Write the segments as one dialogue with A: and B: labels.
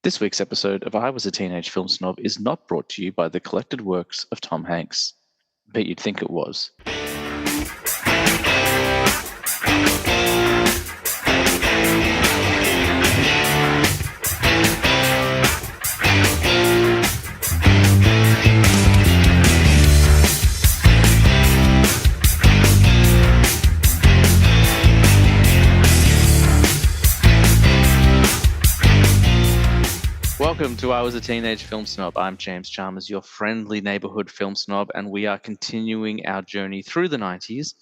A: This week's episode of I Was a Teenage Film Snob is not brought to you by the collected works of Tom Hanks. Bet you'd think it was. Welcome to I Was a Teenage Film Snob. I'm James Chalmers, your friendly neighborhood film snob, and we are continuing our journey through the 90s.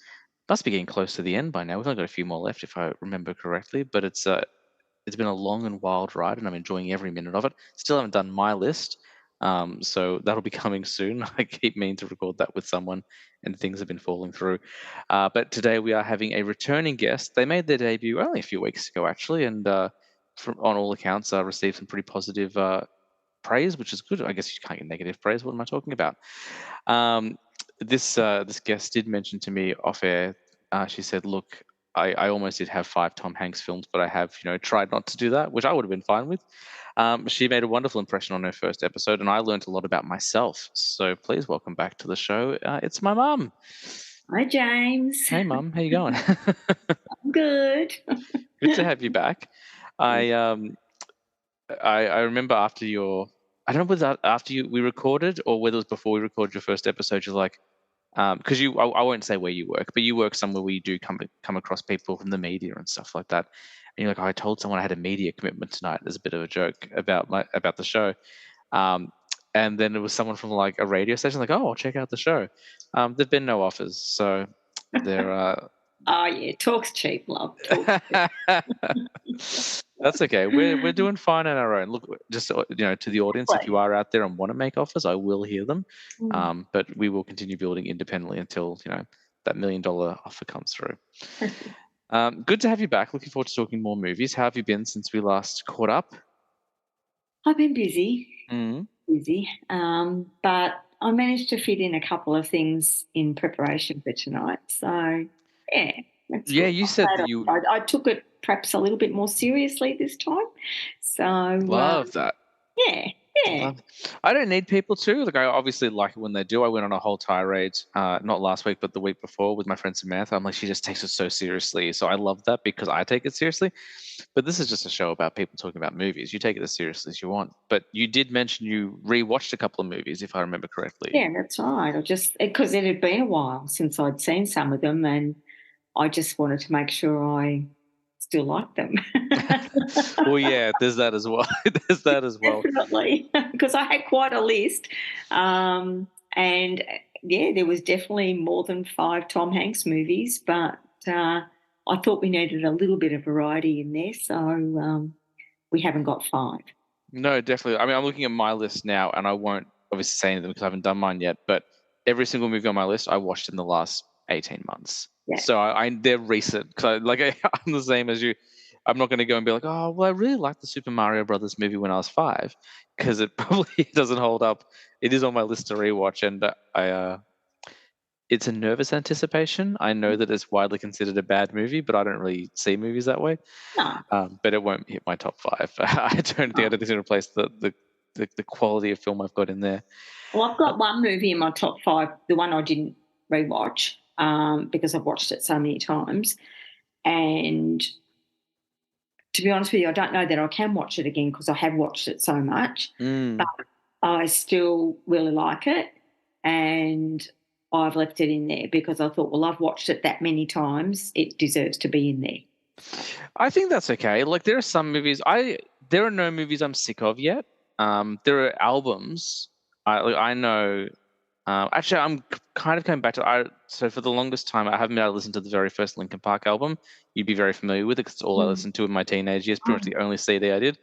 A: Must be getting close to the end by now. We've only got a few more left, if I remember correctly, but it's been a long and wild ride, and I'm enjoying every minute of it. Still haven't done my list, so that'll be coming soon. I keep meaning to record that with someone, and things have been falling through. But today we are having a returning guest. They made their debut only a few weeks ago, actually, and on all accounts, received some pretty positive praise, which is good. I guess you can't get negative praise. What am I talking about? This guest did mention to me off air. She said, "Look, I almost did have 5 Tom Hanks films, but I have tried not to do that, which I would have been fine with." She made a wonderful impression on her first episode, and I learned a lot about myself. So please welcome back to the show. It's my mum.
B: Hi, James.
A: Hey, Mum. How you going?
B: I'm good.
A: Good to have you back. I remember after I don't know whether after we recorded or whether it was before we recorded your first episode. You're like, because I won't say where you work, but you work somewhere where you do come across people from the media and stuff like that. And you're like, I told someone I had a media commitment tonight as a bit of a joke about the show. And then it was someone from like a radio station like, oh, I'll check out the show. There've been no offers, so they're
B: Oh, yeah, talk's cheap, love. Talk's cheap.
A: That's okay. We're doing fine on our own. Look, just to the audience, if you are out there and want to make offers, I will hear them. But we will continue building independently until that $1 million offer comes through. Good to have you back. Looking forward to talking more movies. How have you been since we last caught up?
B: I've been busy,
A: Mm.
B: busy, but I managed to fit in a couple of things in preparation for tonight. So, yeah. That's
A: Yeah,
B: good.
A: you said that you
B: I took it perhaps a little bit more seriously this time. So,
A: love that.
B: yeah.
A: I don't need people to. Like, I obviously like it when they do. I went on a whole tirade, not last week, but the week before with my friend Samantha. I'm like, she just takes it so seriously. So I love that because I take it seriously. But this is just a show about people talking about movies. You take it as seriously as you want. But you did mention you rewatched a couple of movies, if I remember correctly.
B: Yeah, that's right. Because it had been a while since I'd seen some of them, and I just wanted to make sure I still liked them.
A: Well, yeah, there's that as well.
B: Definitely, because I had quite a list. And yeah, there was definitely more than 5 Tom Hanks movies, but I thought we needed a little bit of variety in there, so we haven't got 5.
A: No, definitely. I mean, I'm looking at my list now, and I won't obviously say anything because I haven't done mine yet. But every single movie on my list, I watched in the last 18 months.
B: Yeah.
A: So they're recent. Because I'm the same as you. I'm not going to go and be like, oh, well, I really liked the Super Mario Brothers movie when I was 5, because it probably doesn't hold up. It is on my list to rewatch, and it's a nervous anticipation. I know that it's widely considered a bad movie, but I don't really see movies that way.
B: No.
A: But it won't hit my top 5. I don't think it's going to replace the quality of film I've got in there.
B: Well, I've got one movie in my top 5, the one I didn't rewatch because I've watched it so many times. And to be honest with you, I don't know that I can watch it again because I have watched it so much. But I still really like it, and I've left it in there because I thought, well, I've watched it that many times, it deserves to be in there.
A: I think that's okay. Like, there are some movies there are no movies I'm sick of yet. There are albums I know. Actually, I'm kind of coming back to so for the longest time I haven't been able to listen to the very first Linkin Park album. You'd be very familiar with it because it's all I listened to in my teenage years. Pretty much the only CD I did.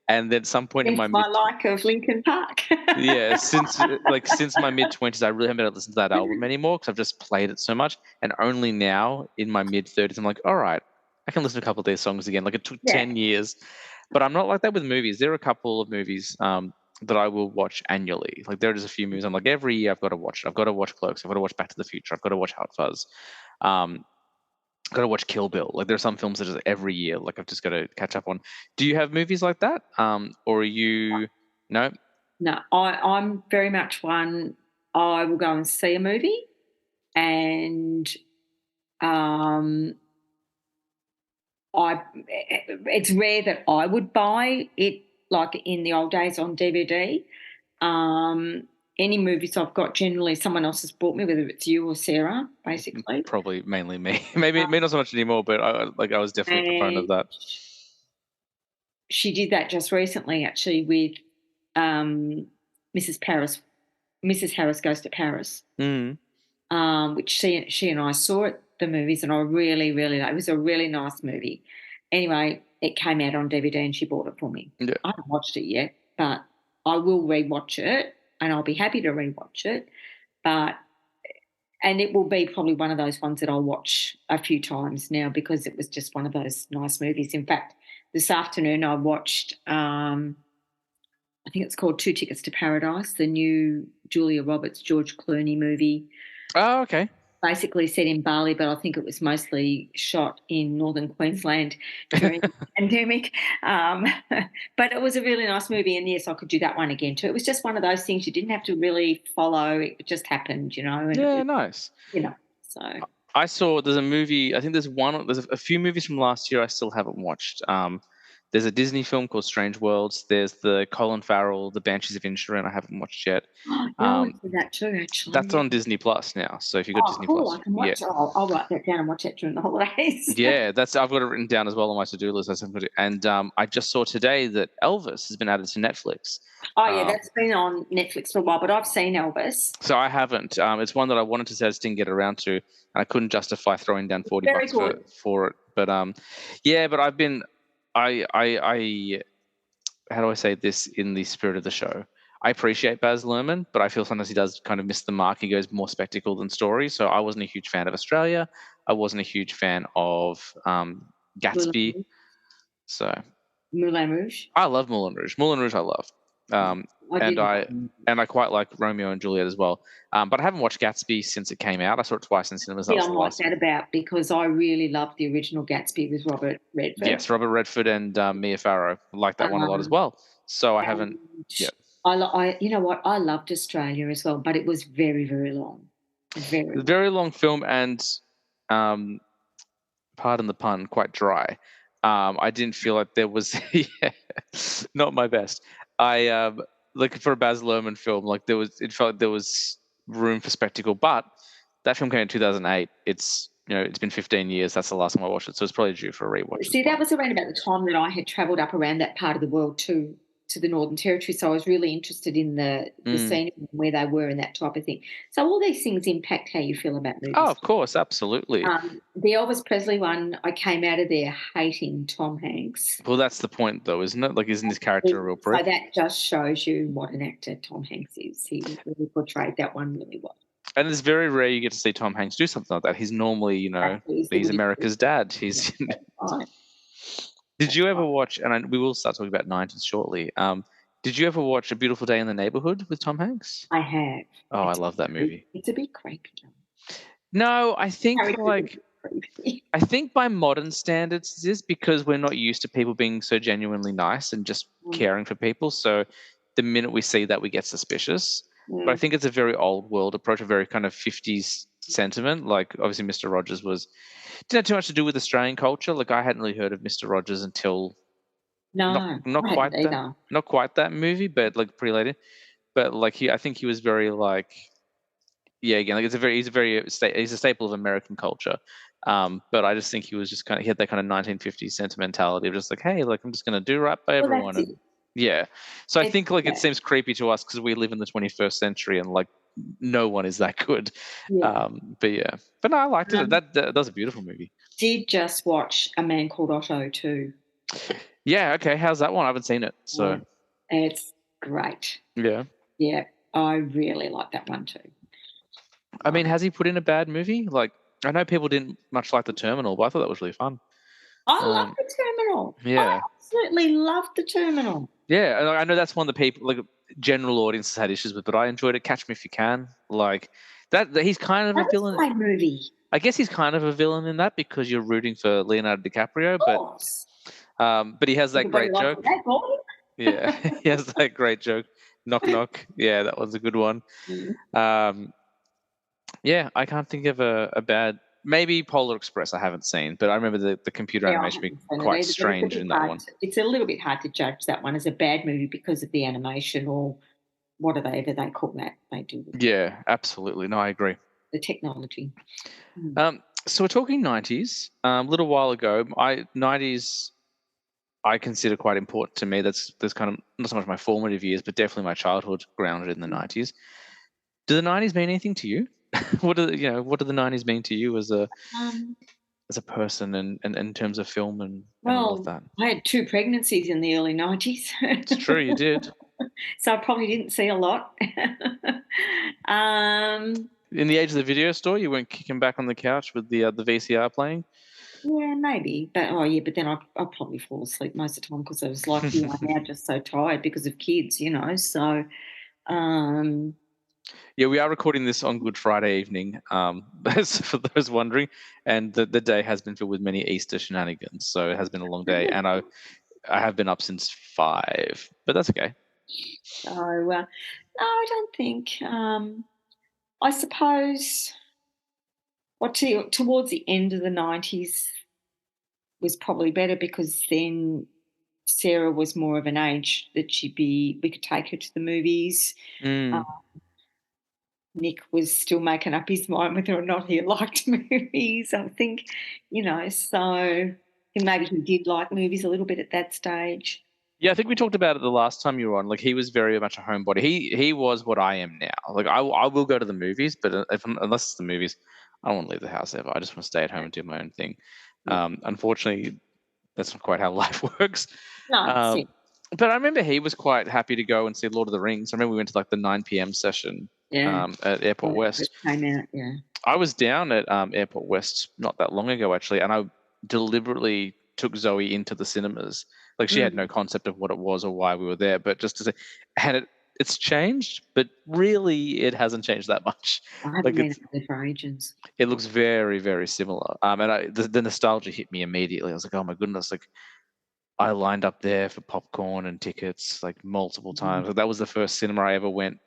A: And then at some point in my
B: like of Linkin Park.
A: Yeah, since my mid-20s, I really haven't been able to listen to that album anymore because I've just played it so much. And only now, in my mid-30s, I'm like, all right, I can listen to a couple of these songs again. Like, it took 10 years. But I'm not like that with movies. There are a couple of movies that I will watch annually. Like, there are just a few movies I'm like, every year I've got to watch it. I've got to watch Clerks. I've got to watch Back to the Future. I've got to watch Hot Fuzz. got to watch Kill Bill. Like there are some films that just every year, like I've just got to catch up on. Do you have movies like that? Or are you no?
B: No, I'm very much one. I will go and see a movie, and um, I it's rare that I would buy it like in the old days on DVD. Any movies I've got generally someone else has bought me, whether it's you or Sarah, basically.
A: Probably mainly me. Maybe not so much anymore, but I was definitely a proponent of
B: And
A: that.
B: she did that just recently, actually, with um, Mrs. Paris. Mrs. Harris Goes to Paris,
A: Mm.
B: which she and I saw at the movies, and I really, really liked. It was a really nice movie. Anyway, it came out on DVD, and she bought it for me.
A: Yeah.
B: I haven't watched it yet, but I will rewatch it, and I'll be happy to rewatch it. And it will be probably one of those ones that I'll watch a few times now because it was just one of those nice movies. In fact, this afternoon I watched, I think it's called Two Tickets to Paradise, the new Julia Roberts, George Clooney movie,
A: Oh, okay.
B: basically set in Bali, but I think it was mostly shot in northern Queensland during the pandemic. But it was a really nice movie, and yes, I could do that one again too. It was just one of those things you didn't have to really follow; it just happened, And
A: Yeah,
B: it was,
A: nice.
B: So
A: I saw there's a movie. I think there's a few movies from last year I still haven't watched. There's a Disney film called Strange Worlds. There's the Colin Farrell, The Banshees of Inisherin. I haven't watched yet.
B: yeah, I went through that too, actually.
A: That's
B: Yeah.
A: on Disney Plus now. So if you've got
B: Oh,
A: Disney
B: cool!
A: Plus,
B: I can watch.
A: yeah,
B: I'll write that down and watch that during the holidays.
A: yeah, I've got it written down as well on my to-do list. And I just saw today that Elvis has been added to Netflix.
B: Oh yeah, that's been on Netflix for a while, but I've seen Elvis.
A: So I haven't. It's one that I wanted to say, I just didn't get around to, and I couldn't justify throwing down $40 for it. But yeah. But I've been, I how do I say this in the spirit of the show? I appreciate Baz Luhrmann, but I feel sometimes he does kind of miss the mark. He goes more spectacle than story. So I wasn't a huge fan of Australia. I wasn't a huge fan of Gatsby. So
B: Moulin Rouge.
A: I love Moulin Rouge. Moulin Rouge I love. And I quite like Romeo and Juliet as well. But I haven't watched Gatsby since it came out. I saw it twice in cinemas.
B: Yeah, I'm like that about because I really loved the original Gatsby with Robert Redford.
A: Yes, Robert Redford and Mia Farrow. I like that one a lot as well. So I haven't. Yeah.
B: You know what? I loved Australia as well, but it was very, very long.
A: Very long film, and pardon the pun, quite dry. I didn't feel like there was not my best. I looking for a Baz Luhrmann film, like it felt like there was room for spectacle, but that film came in 2008. It's been 15 years. That's the last time I watched it, so it's probably due for a rewatch.
B: See, that was around about the time that I had travelled up around that part of the world to the Northern Territory, so I was really interested in the scene where they were and that type of thing. So all these things impact how you feel about movies.
A: Oh, of course, absolutely.
B: The Elvis Presley one, I came out of there hating Tom Hanks.
A: Well, that's the point, though, isn't it? Like, isn't his character a real prick?
B: So that just shows you what an actor Tom Hanks is. He really portrayed that one really well.
A: And it's very rare you get to see Tom Hanks do something like that. He's normally, he's America's dad. He's.
B: Right.
A: Did you ever watch? And we will start talking about 90s shortly. Did you ever watch A Beautiful Day in the Neighborhood with Tom Hanks?
B: I have.
A: Oh, I love that movie.
B: It's a bit creepy.
A: No, I think I think by modern standards it is because we're not used to people being so genuinely nice and just caring for people. So the minute we see that, we get suspicious. But I think it's a very old world approach, a very kind of 50s sentiment. Like obviously Mr. Rogers didn't have too much to do with Australian culture. Like I hadn't really heard of Mr. Rogers until not quite that movie, but like pretty late. But like I think he was very like, yeah, again, like he's a staple of American culture. But I just think he was just he had that kind of 1950s sentimentality of just like, hey, like I'm just gonna do right by everyone. And, yeah. So I think like it seems creepy to us because we live in the 21st century and like no one is that good.
B: Yeah.
A: But no, I liked it. That was a beautiful movie.
B: Did just watch A Man Called Otto too.
A: Yeah. Okay. How's that one? I haven't seen it. So
B: it's great.
A: Yeah.
B: Yeah, I really like that one too.
A: I mean, has he put in a bad movie? Like, I know people didn't much like The Terminal, but I thought that was really fun.
B: I love The Terminal.
A: Yeah.
B: I absolutely love The Terminal.
A: Yeah, and I know that's one of the people, like, general audiences had issues with, but I enjoyed it. Catch Me If You Can. Like, That he's kind of a
B: That was
A: villain.
B: my movie.
A: I guess he's kind of a villain in that because you're rooting for Leonardo DiCaprio,
B: Of course.
A: but he has that
B: Everybody
A: great
B: likes
A: joke.
B: that boy.
A: Yeah, he has that great joke. Knock knock. Yeah, that was a good one. Yeah, I can't think of a bad. Maybe Polar Express I haven't seen, but I remember the computer
B: Yeah, I
A: animation being
B: haven't seen it
A: quite
B: either, but
A: strange in that one.
B: it's a little bit hard to judge that one as a bad movie because of the animation or whatever they call that they do with
A: Yeah, absolutely. No, I agree.
B: the technology. Mm.
A: So we're talking 90s. A little while ago, 90s I consider quite important to me. That's kind of not so much my formative years, but definitely my childhood grounded in the 90s. Do the 90s mean anything to you? What do the 90s mean to you as a
B: Um,
A: person and in terms of film and all of
B: well,
A: that?
B: I had 2 pregnancies in the early 90s.
A: It's true, you did.
B: So I probably didn't see a lot. Um,
A: In the age of the video store, you weren't kicking back on the couch with the VCR playing.
B: yeah, maybe, but then I'd probably fall asleep most of the time because I was like you are now, just so tired because of kids, so, um
A: Yeah, we are recording this on Good Friday evening, for those wondering, and the day has been filled with many Easter shenanigans. So it has been a long day, and I have been up since 5, but that's okay.
B: So, no, I don't think. I suppose towards the end of the 90s was probably better because then Sarah was more of an age that we could take her to the movies. Uh,
A: Mm.
B: Nick was still making up his mind whether or not he liked movies. I think, so maybe he did like movies a little bit at that stage.
A: Yeah, I think we talked about it the last time you were on. Like he was very much a homebody. He was what I am now. Like I will go to the movies, but unless it's the movies, I don't want to leave the house ever. I just want to stay at home and do my own thing.
B: Yeah.
A: Unfortunately, that's not quite how life works.
B: No, that's it.
A: But I remember he was quite happy to go and see Lord of the Rings. I remember we went to like the 9 p.m. session
B: Yeah.
A: at Airport
B: When it
A: West.
B: first came out, yeah.
A: I was down at Airport West not that long ago, actually, and I deliberately took Zoe into the cinemas. Like she had no concept of what it was or why we were there, but just to say, and it's changed, but really it hasn't changed that much.
B: I haven't been there for ages.
A: It looks very, very similar. And the nostalgia hit me immediately. I was like, oh my goodness, like I lined up there for popcorn and tickets like multiple times. Like, that was the first cinema I ever went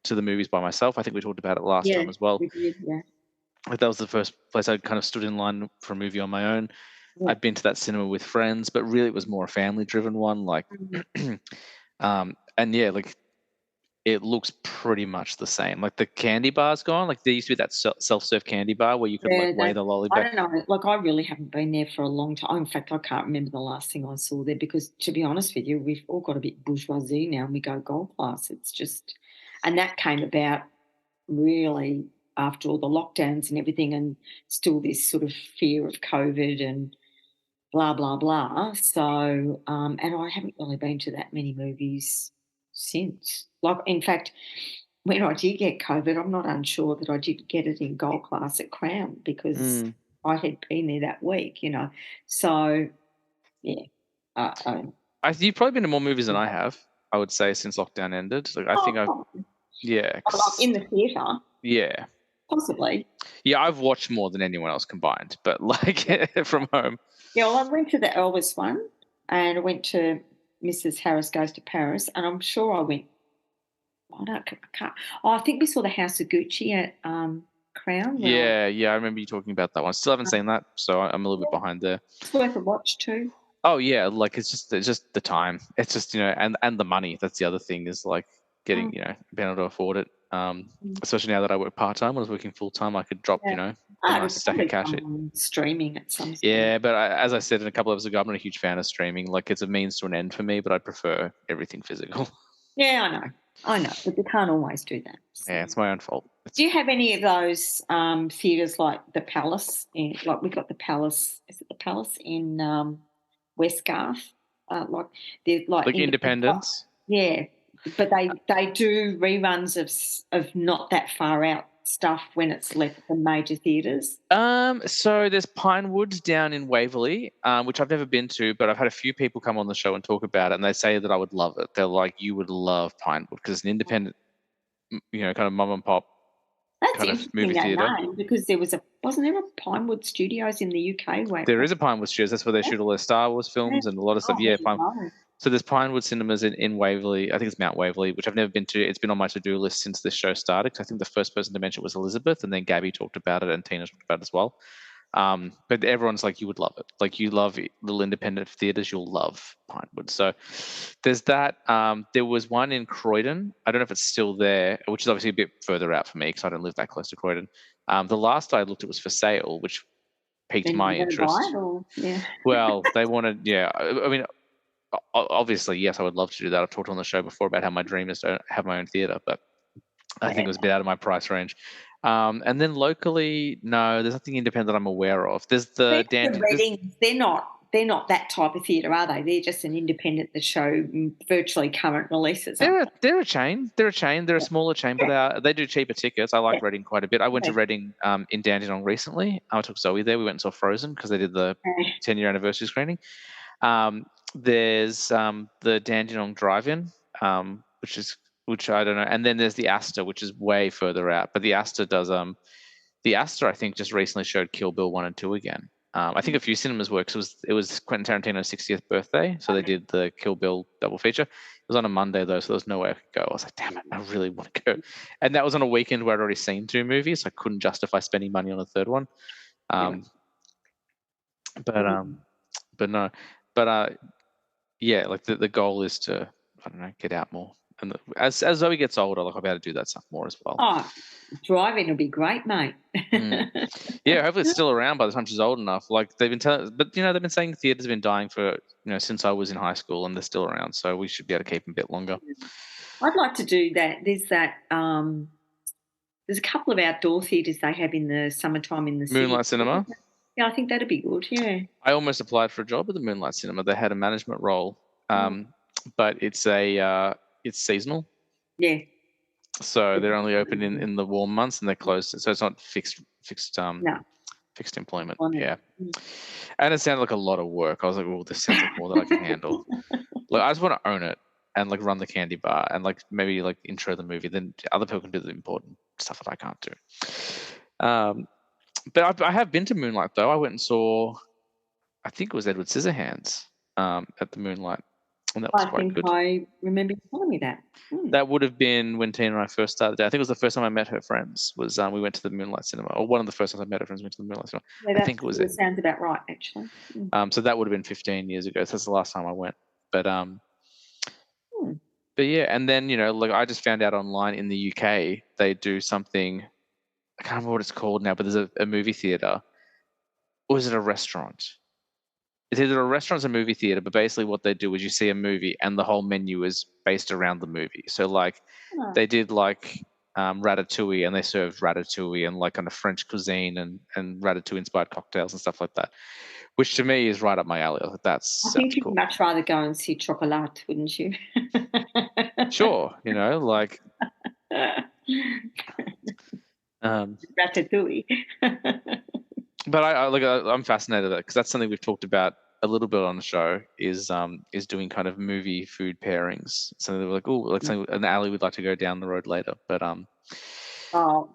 A: to the movies by myself. I think we talked about it last time as well.
B: We did, yeah.
A: Like that was the first place I kind of stood in line for a movie on my own.
B: Yeah.
A: I've been to that cinema with friends, but really it was more a family-driven one. Like, and yeah, like it looks pretty much the same. Like the candy bar's gone. Like there used to be that self-serve candy bar where you could like weigh the lolly
B: I
A: back.
B: don't know. Like I really haven't been there for a long time. In fact, I can't remember the last thing I saw there because, to be honest with you, we've all got a bit bourgeoisie now, and we go gold class. It's just, and that came about really after all the lockdowns and everything, and still this sort of fear of COVID and blah blah blah. So, and I haven't really been to that many movies since. Like, in fact, when I did get COVID, I'm not unsure that I did get it in gold class at Crown because I had been there that week. So yeah.
A: You've probably been to more movies than I have, I would say, since lockdown ended. Like I think yeah.
B: In the theatre.
A: Yeah.
B: Possibly.
A: Yeah, I've watched more than anyone else combined, but like from home.
B: Yeah, well, I went to the Elvis one and I went to Mrs. Harris Goes to Paris, and I'm sure I went. I can't. Oh, I think we saw the House of Gucci at Crown.
A: Yeah, I remember you talking about that one. Still haven't seen that, so I'm a little bit behind there.
B: It's worth a watch too.
A: Oh yeah, like it's just the time. It's just and the money. That's the other thing is like getting being able to afford it. Especially now that I work part time. When I was working full time, I could drop a nice stack of cash in.
B: Streaming at some stage.
A: Yeah, but as I said in a couple of episodes ago, I'm not a huge fan of streaming. Like it's a means to an end for me, but I prefer everything physical.
B: Yeah, I know, but you can't always do that.
A: So. Yeah, it's my own fault.
B: Do you have any of those theatres like the Palace? Like we got the Palace. Is it the Palace in West Garth? Like
A: Independence.
B: Yeah, but they do reruns of not that far out stuff when it's left from major theatres.
A: So there's Pinewood down in Waverley, which I've never been to, but I've had a few people come on the show and talk about it, and they say that I would love it. They're like, you would love Pinewood because it's an independent, kind of mom and pop
B: That's
A: kind of
B: interesting,
A: movie
B: that
A: theatre.
B: name, because wasn't there a Pinewood Studios in the UK?
A: There is a Pinewood Studios. That's where they shoot all their Star Wars films and a lot of stuff.
B: Oh,
A: Yeah,
B: there you go.
A: so there's Pinewood Cinemas in Waverley. I think it's Mount Waverley, which I've never been to. It's been on my to-do list since this show started. Because I think the first person to mention it was Elizabeth, and then Gabby talked about it, and Tina talked about it as well. But everyone's like, you would love it. Like, you love little independent theaters, you'll love Pinewood. So there's that. There was one in Croydon. I don't know if it's still there, which is obviously a bit further out for me because I don't live that close to Croydon. The last I looked at was for sale, which piqued
B: Then
A: my
B: you're going to buy
A: interest.
B: it, or yeah.
A: Well, they wanted, yeah. I mean, obviously, yes, I would love to do that. I've talked on the show before about how my dream is to have my own theater, but I think it was a bit out of my price range. And then locally, no, there's nothing independent I'm aware of. There's the
B: Readings. They're not that type of theatre, are they? They're just an independent that show virtually current releases.
A: They're a chain. They're a smaller chain, but they do cheaper tickets. I like Reading quite a bit. I went to Reading in Dandenong recently. I took Zoe there. We went and saw Frozen because they did the 10-year anniversary screening. There's the Dandenong Drive-In, which I don't know, and then there's the Astor, which is way further out. But the Astor I think just recently showed Kill Bill 1 and 2 again. I think a few cinemas were, because it was Quentin Tarantino's 60th birthday, so they did the Kill Bill double feature. It was on a Monday though, so there was no way I could go. I was like, damn it, I really want to go. And that was on a weekend where I'd already seen 2 movies, so I couldn't justify spending money on a third one. Yeah, like the goal is to, I don't know, get out more. And as Zoe gets older, like, I'll be able to do that stuff more as well.
B: Oh, driving will be great, mate.
A: Yeah, hopefully it's still around by the time she's old enough. Like, they've been telling, but they've been saying theaters have been dying for since I was in high school, and they're still around. So we should be able to keep them a bit longer.
B: I'd like to do that. There's a couple of outdoor theatres they have in the summertime in the city.
A: Moonlight Cinema.
B: Yeah, I think that'd be good. Yeah.
A: I almost applied for a job at the Moonlight Cinema. They had a management role, but it's seasonal.
B: Yeah.
A: So they're only open in the warm months, and they're closed. So it's not fixed employment. Yeah. And it sounded like a lot of work. I was like, oh, this sounds like more than I can handle. Like, I just want to own it and like run the candy bar and like maybe like intro the movie. Then other people can do the important stuff that I can't do. But I have been to Moonlight though. I went and saw, I think it was Edward Scissorhands at the Moonlight, and that was quite good.
B: I remember you telling me that.
A: That would have been when Tina and I first started. I think it was the first time I met her friends. We went to the Moonlight Cinema, or one of the first times I met her friends went to the Moonlight Cinema.
B: Yeah, I think it was. It sounds about right, actually.
A: So that would have been 15 years ago. So that's the last time I went. But yeah, and then like, I just found out online in the UK they do something. I can't remember what it's called now, but there's a movie theater, or is it a restaurant? It's either a restaurant or a movie theater, but basically what they do is you see a movie and the whole menu is based around the movie. So like they did like Ratatouille, and they served Ratatouille and like kind of French cuisine and Ratatouille inspired cocktails and stuff like that, which to me is right up my alley.
B: I think you'd much rather go and see Chocolat, wouldn't you?
A: Sure, like
B: Ratatouille.
A: But I'm fascinated because that's something we've talked about a little bit on the show, is doing kind of movie food pairings. Something that we're like, oh, like an alley we'd like to go down the road later. But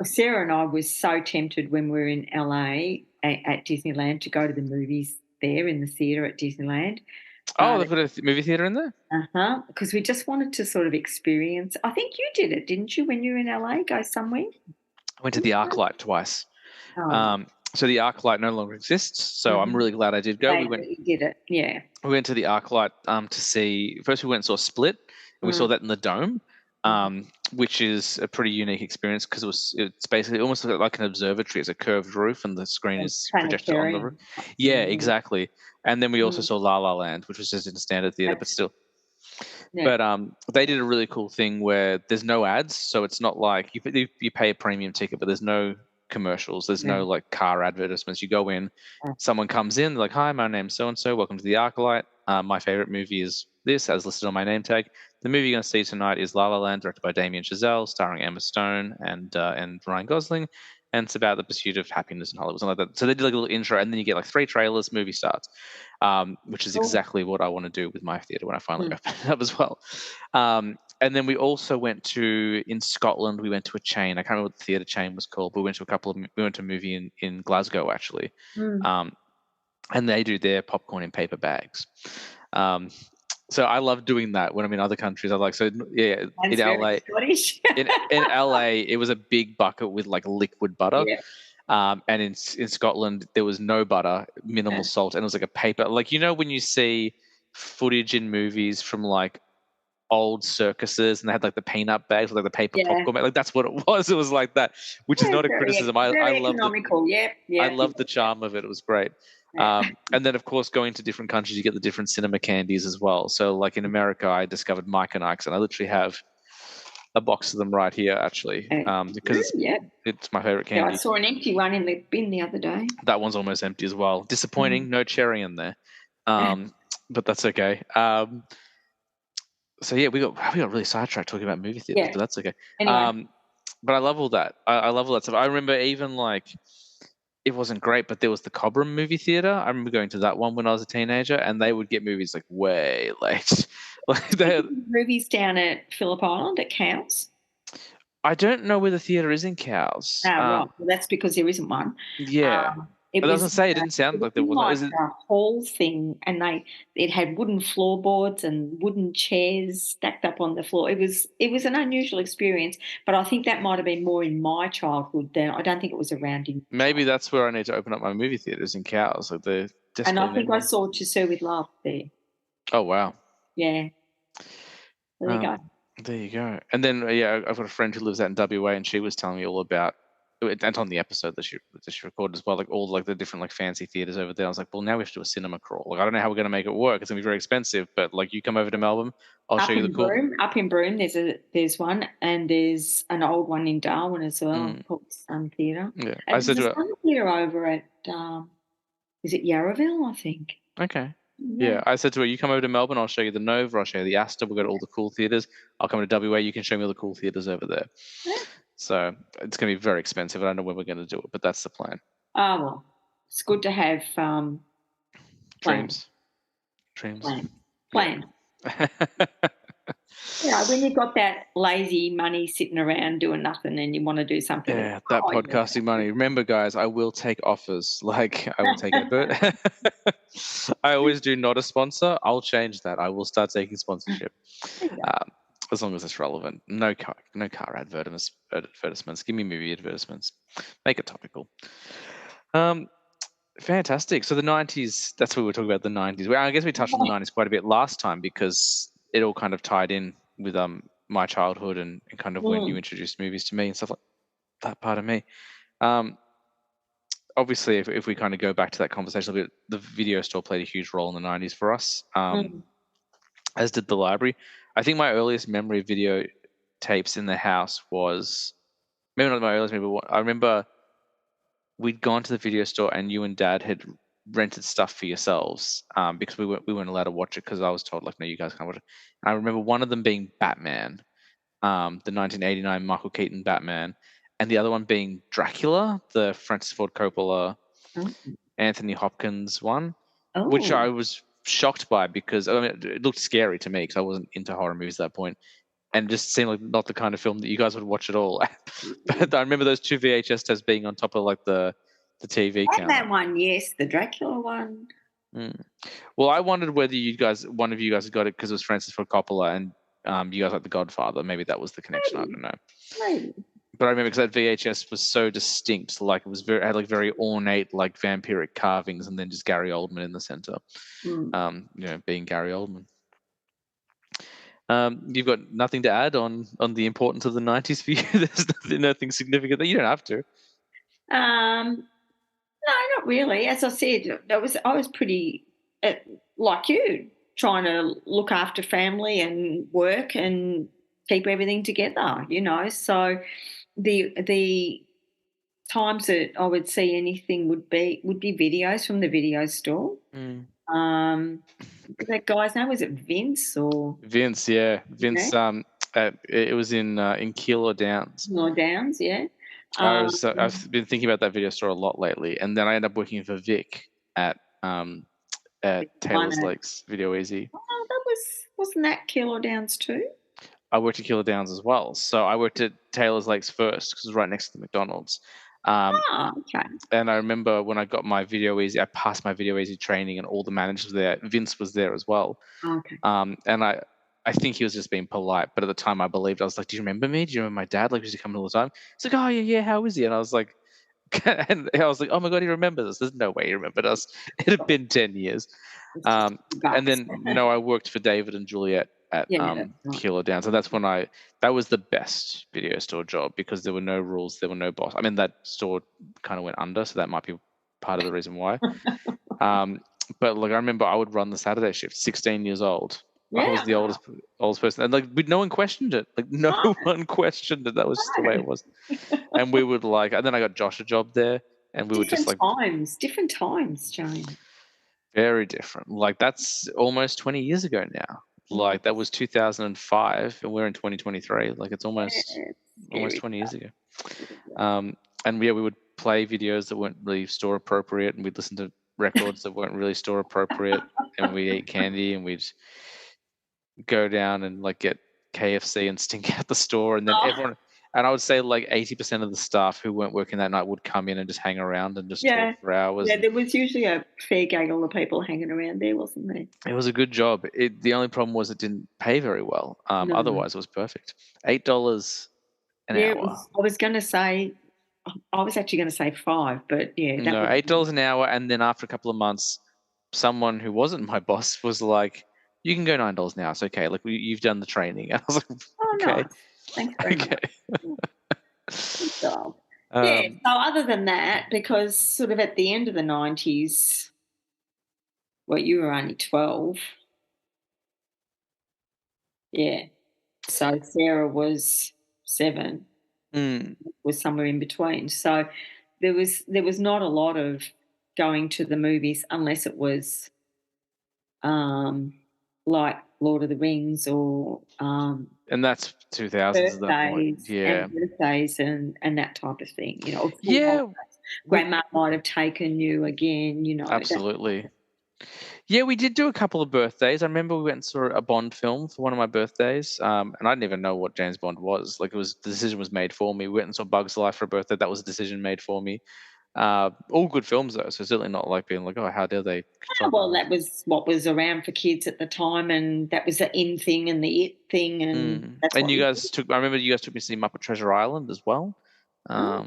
B: Sarah and I were so tempted when we were in LA at Disneyland to go to the movies there in the theatre at Disneyland.
A: Oh, they've got a movie theatre in there?
B: Because we just wanted to sort of experience. I think you did it, didn't you, when you were in LA? Go somewhere?
A: I went to the ArcLight twice. So the ArcLight no longer exists. So I'm really glad I did go.
B: You did it, yeah.
A: We went to the ArcLight to see. First, we went and saw Split, and we saw that in the Dome, which is a pretty unique experience because it's basically almost like an observatory. It's a curved roof, and the screen is projected on the roof. Yeah, exactly. And then we also saw La La Land, which was just in a standard theater, but still. Yeah. But they did a really cool thing where there's no ads, so it's not like you pay a premium ticket, but there's no commercials. There's no like car advertisements. You go in, someone comes in, like, hi, my name's so and so. Welcome to the ArcLight. My favorite movie is this, as listed on my name tag. The movie you're going to see tonight is La La Land, directed by Damien Chazelle, starring Emma Stone and Ryan Gosling. and it's about the pursuit of happiness in Hollywood, something like that. So they did like a little intro, and then you get like 3 trailers, movie starts, which is exactly what I want to do with my theatre when I finally open it up as well. And then we also went to, in Scotland, we went to a chain. I can't remember what the theatre chain was called, but we went to a movie in Glasgow actually, and they do their popcorn in paper bags. So I love doing that when I'm in other countries. I like, so yeah,
B: That's
A: in
B: very
A: LA,
B: Scottish.
A: in LA, it was a big bucket with like liquid butter.
B: Yeah.
A: And in Scotland, there was no butter, minimal salt, and it was like a paper. Like, you know, when you see footage in movies from like old circuses and they had like the peanut bags, like the paper popcorn bag, like that's what it was. It was like that, which is not a criticism. I love
B: economical.
A: I love the charm of it. It was great. And then, of course, going to different countries, you get the different cinema candies as well. So, like in America, I discovered Mike and Ike's, and I literally have a box of them right here, actually, because it's my favorite candy.
B: Yeah, I saw an empty one in the bin the other day.
A: That one's almost empty as well. Disappointing, no cherry in there, but that's okay. So yeah, we got really sidetracked talking about movie theaters, but that's okay.
B: Anyway.
A: But I love all that. I love all that stuff. I remember even like, it wasn't great, but there was the Cobram movie theater. I remember going to that one when I was a teenager, and they would get movies like way late. Like they had
B: movies down at Phillip Island at Cowes.
A: I don't know where the theater is in Cowes.
B: Right. Well, that's because there isn't one.
A: Yeah. But I was gonna say, it didn't sound like there was.
B: Like a whole thing, and it had wooden floorboards and wooden chairs stacked up on the floor. It was an unusual experience, but I think that might have been more in my childhood than I don't think it was around in.
A: Maybe that's where I need to open up my movie theaters in Cowes. Like
B: and I think I saw To Sir with Love there.
A: Oh wow!
B: Yeah. There you go.
A: There you go. And then I've got a friend who lives out in WA, and she was telling me all about. And on the episode that she recorded as well, like all like the different like fancy theaters over there. I was like, well, now we have to do a cinema crawl. Like, I don't know how we're going to make it work. It's going to be very expensive, but like, you come over to Melbourne, I'll show you the cool.
B: Up in Broome, there's one, and there's an old one in Darwin as well called Sun Theatre.
A: Yeah,
B: and there's a Sun Theatre over at is it Yarraville, I think.
A: Okay. Yeah, I said to her, you come over to Melbourne, I'll show you the Nova, I'll show you the Astor, we'll go to all the cool theatres. I'll come to WA, you can show me all the cool theatres over there. Yeah. So it's going to be very expensive. I don't know when we're going to do it, but that's the plan.
B: Oh, well, it's good to have
A: dreams.
B: Plan. Yeah, when you've got that lazy money sitting around doing nothing and you want to do something.
A: Yeah, that podcasting money. Remember, guys, I will take offers. Like, I will take it. I always do not a sponsor. I'll change that. I will start taking sponsorship. As long as it's relevant. No car advertisements. Give me movie advertisements. Make it topical. Fantastic. So the 90s, that's what we were talking about, the 90s. Well, I guess we touched on the 90s quite a bit last time because it all kind of tied in with my childhood and kind of when you introduced movies to me and stuff like that part of me. Obviously, if we kind of go back to that conversation a bit, the video store played a huge role in the 90s for us, as did the library. I think my earliest memory of video tapes in the house was, maybe not my earliest memory, but I remember we'd gone to the video store and you and Dad had rented stuff for yourselves because we weren't allowed to watch it because I was told, like, no, you guys can't watch it. And I remember one of them being Batman, the 1989 Michael Keaton Batman, and the other one being Dracula, the Francis Ford Coppola, Anthony Hopkins one, which I was shocked by because it looked scary to me because I wasn't into horror movies at that point, and it just seemed like not the kind of film that you guys would watch at all. But I remember those 2 VHS tapes being on top of like the TV counter.
B: That one, yes, the Dracula one.
A: Well, I wondered whether one of you guys got it because it was Francis Ford Coppola and you guys like The Godfather. Maybe that was the connection. I don't know.
B: Maybe.
A: But I remember because that VHS was so distinct, like it was had like very ornate, like vampiric carvings, and then just Gary Oldman in the center. Being Gary Oldman. You've got nothing to add on the importance of the 90s for you? There's nothing significant that you don't have to.
B: No, not really. As I said, I was pretty like you, trying to look after family and work and keep everything together. So the times that I would see anything would be videos from the video store. That guy's name, was it Vince or
A: Vince? Yeah, Vince. It was in Keilor Downs.
B: Keilor Downs, yeah. Um,
A: I've been thinking about that video store a lot lately, and then I ended up working for Vic at Taylor's
B: one
A: Lakes Video Easy.
B: oh, wasn't that Killer Downs too?
A: I worked at Killer Downs as well, so I worked at Taylor's Lakes first because it was right next to the McDonald's.
B: Okay.
A: And I remember when I got my Video Easy, I passed my Video Easy training, and all the managers there. Vince was there as well.
B: Okay.
A: And I think he was just being polite, but at the time I believed. I was like, "Do you remember me? Do you remember my dad? Like, used to come all the time." He's like, "Oh yeah, how is he?" And I was like, and I was like, "Oh my god, he remembers us." There's no way he remembered us. It had been 10 years. And then I worked for David and Juliet at
B: right.
A: Killer Downs, and that's when that was the best video store job because there were no rules, there were no boss. I mean, that store kind of went under, so that might be part of the reason why. But like I remember, I would run the Saturday shift, 16 years old. I was the oldest person, and like no one questioned it. Like no one questioned it. That was just the way it was. And we would and then I got Josh a job there, and we would just like
B: different times, Jane.
A: very different. Like that's almost 20 years ago now. Like that was 2005, and we're in 2023. Like it's almost 20 years ago. And we would play videos that weren't really store appropriate, and we'd listen to records that weren't really store appropriate, and we'd eat candy, and we'd go down and like get KFC and stink out the store, and then everyone. And I would say like 80% of the staff who weren't working that night would come in and just hang around and just talk for hours.
B: Yeah, there was usually a fair gaggle of people hanging around there, wasn't there?
A: It was a good job. The only problem was it didn't pay very well.
B: No.
A: Otherwise, it was perfect. $8 an hour.
B: I was going to say, I was actually going to say 5, but yeah.
A: No, $8 an hour. And then after a couple of months, someone who wasn't my boss was like, "You can go $9 now. It's okay. Like you've done the training." And I was like, "Okay,
B: nice. Thanks very much." Good job. So other than that, because sort of at the end of the 90s, you were only 12. Yeah. So Sarah was 7. Was somewhere in between. So there was not a lot of going to the movies unless it was like Lord of the Rings or
A: and that's 2000s at that point. Yeah.
B: And birthdays and that type of thing,
A: Yeah.
B: Grandma might have taken you again,
A: Absolutely. Yeah, we did do a couple of birthdays. I remember we went and saw a Bond film for one of my birthdays, and I didn't even know what James Bond was. Like, the decision was made for me. We went and saw Bugs Life for a birthday. That was a decision made for me. All good films though, so certainly not like being like, "Oh, how dare they?"
B: Well, that was what was around for kids at the time, and that was the in thing and the it thing, and that's.
A: And you guys took. I remember you guys took me to see Muppet Treasure Island as well. Yeah,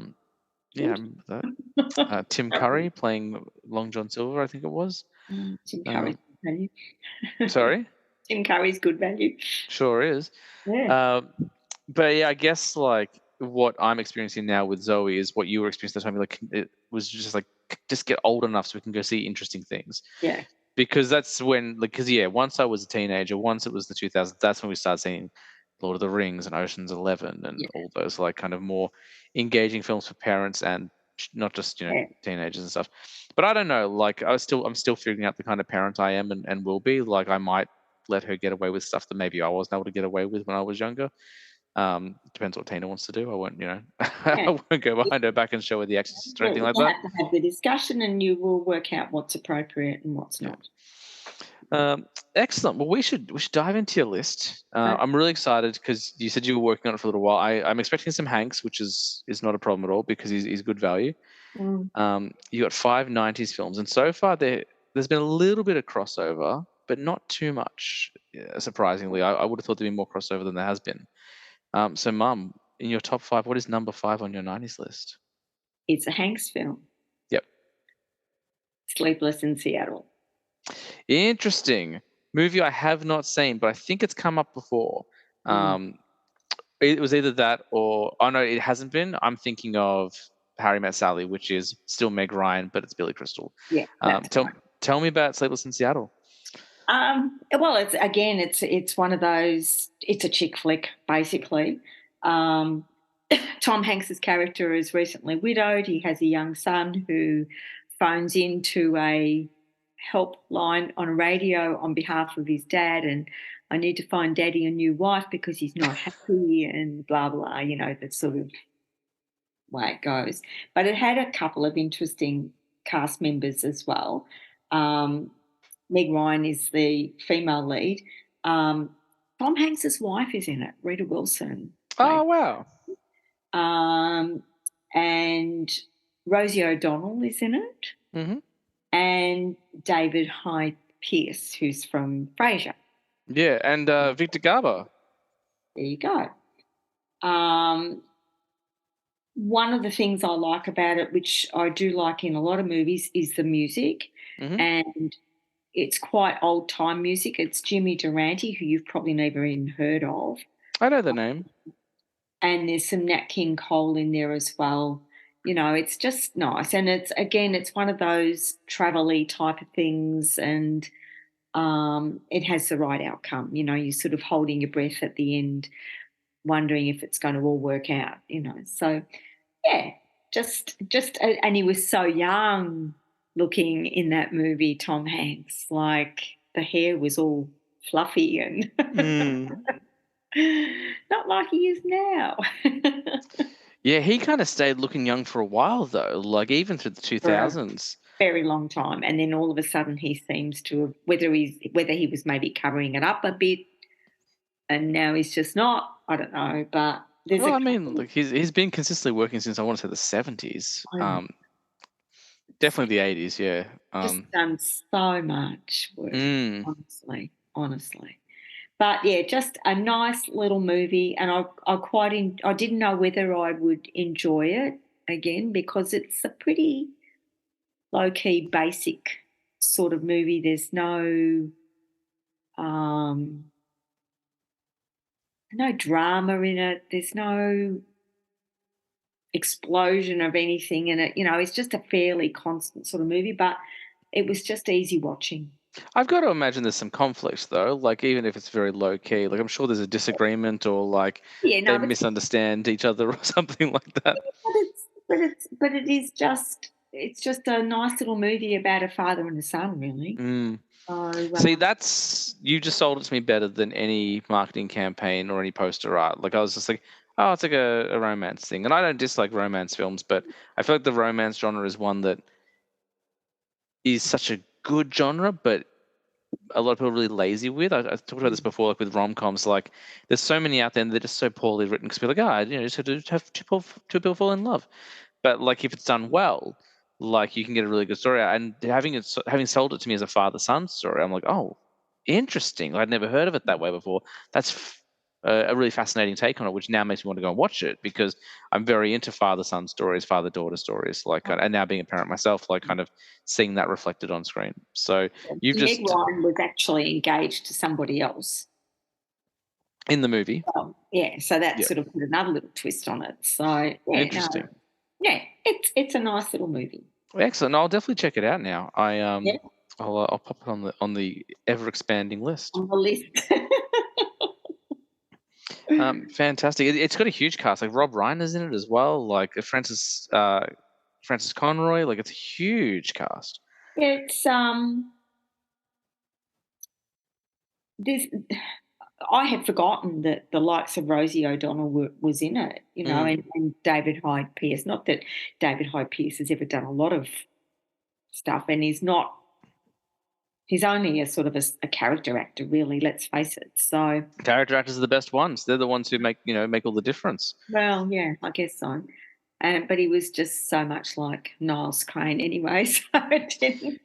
A: I remember that. Tim Curry playing Long John Silver, I think it was.
B: Tim Curry's good value.
A: Sorry?
B: Tim Curry's good value.
A: Sure is.
B: Yeah.
A: But yeah, I guess like what I'm experiencing now with Zoe is what you were experiencing at the time. Like it was just get old enough so we can go see interesting things.
B: Yeah.
A: Because that's when, once I was a teenager, once it was the 2000s, that's when we started seeing Lord of the Rings and Ocean's 11 and all those like kind of more engaging films for parents and not just teenagers and stuff. But I don't know, like I'm still figuring out the kind of parent I am and will be. Like I might let her get away with stuff that maybe I wasn't able to get away with when I was younger. Depends what Tina wants to do. I won't, I won't go behind her back and show her The Exorcist or anything like that.
B: You have to have the discussion, and you will work out what's appropriate and what's not.
A: Excellent. Well, we should dive into your list. I'm really excited because you said you were working on it for a little while. I'm expecting some Hanks, which is not a problem at all because he's good value. You got 5 90s films, and so far there's been a little bit of crossover, but not too much. Surprisingly, I would have thought there'd be more crossover than there has been. So, Mum, in your top 5, what is number 5 on your 90s list?
B: It's a Hanks film.
A: Yep.
B: Sleepless in Seattle.
A: Interesting. Movie I have not seen, but I think it's come up before. It was either that or... Oh, no, it hasn't been. I'm thinking of Harry Met Sally, which is still Meg Ryan, but it's Billy Crystal.
B: Yeah.
A: Tell me about Sleepless in Seattle.
B: Well, it's one of those. It's a chick flick, basically. Tom Hanks's character is recently widowed. He has a young son who phones into a helpline on a radio on behalf of his dad, and I need to find Daddy a new wife because he's not happy, and blah blah. That sort of way it goes. But it had a couple of interesting cast members as well. Um, Meg Ryan is the female lead. Um, Tom Hanks's wife is in it. Rita Wilson
A: Oh
B: played.
A: wow.
B: Um, and Rosie O'Donnell is in it,
A: Hmm.
B: and David Hyde Pierce, who's from Frasier.
A: Yeah, and Victor Garber.
B: There you go. One of the things I like about it, which I do like in a lot of movies, is the music.
A: Hmm.
B: And it's quite old time music. It's Jimmy Durante, who you've probably never even heard of.
A: I know the name.
B: And there's some Nat King Cole in there as well. You know, it's just nice. And it's one of those travel-y type of things, and it has the right outcome. You know, you're sort of holding your breath at the end, wondering if it's going to all work out, you know. So yeah, and he was so young looking in that movie, Tom Hanks. Like the hair was all fluffy and
A: Mm.
B: not like he is now.
A: Yeah, he kind of stayed looking young for a while though, like even through the
B: For a
A: 2000s.
B: very long time, and then all of a sudden he seems to have whether he was maybe covering it up a bit, and now he's just not. I don't know, but there's
A: Well,
B: a
A: I mean,
B: couple.
A: like he's been consistently working since I want to say the 70s.
B: I'm
A: Definitely the 80s, yeah.
B: just done so much work,
A: Mm.
B: honestly. But yeah, just a nice little movie, and I didn't know whether I would enjoy it again because it's a pretty low key, basic sort of movie. There's um, no drama in it. There's no explosion of anything in it. You know, it's just a fairly constant sort of movie, but it was just easy watching.
A: I've got to imagine there's some conflicts though, like even if it's very low key, like I'm sure there's a disagreement or like
B: Yeah,
A: they
B: no,
A: misunderstand each other or something like that.
B: but it is just it's just a nice little movie about a father and a son, really.
A: Mm.
B: So
A: See, that's you just sold it to me better than any marketing campaign or any poster art. Like I was just like, oh, it's like a romance thing, and I don't dislike romance films, but I feel like the romance genre is one that is such a good genre, but a lot of people are really lazy with. I've talked about this before, like with rom coms. Like, there's so many out there, and they're just so poorly written. Because people are like, just have to have two people fall in love. But like, if it's done well, like you can get a really good story out. And having sold it to me as a father son story, I'm like, oh, interesting. I'd never heard of it that way before. That's a really fascinating take on it, which now makes me want to go and watch it because I'm very into father son stories, father daughter stories. Like, and now being a parent myself, like kind of seeing that reflected on screen. So you've
B: Meg
A: just
B: Ryan was actually engaged to somebody else.
A: in the movie.
B: Yeah, so that
A: Yeah,
B: sort of put another little twist on it. So yeah, no,
A: interesting.
B: yeah, it's a nice little movie.
A: Excellent. I'll definitely check it out now.
B: Yeah,
A: I'll pop it on the ever expanding list.
B: on the list.
A: Fantastic. It's got a huge cast. Like Rob Reiner's in it as well. Like Francis Conroy. Like it's a huge cast.
B: It's there's I had forgotten that the likes of Rosie O'Donnell was in it, you know,
A: Mm.
B: and David Hyde Pierce. Not that David Hyde Pierce has ever done a lot of stuff, and he's not. He's only a sort of a character actor, really. Let's face it. So,
A: Character actors are the best ones. They're the ones who make all the difference.
B: well, yeah, I guess so. But he was just so much like Niles Crane anyway. So it didn't.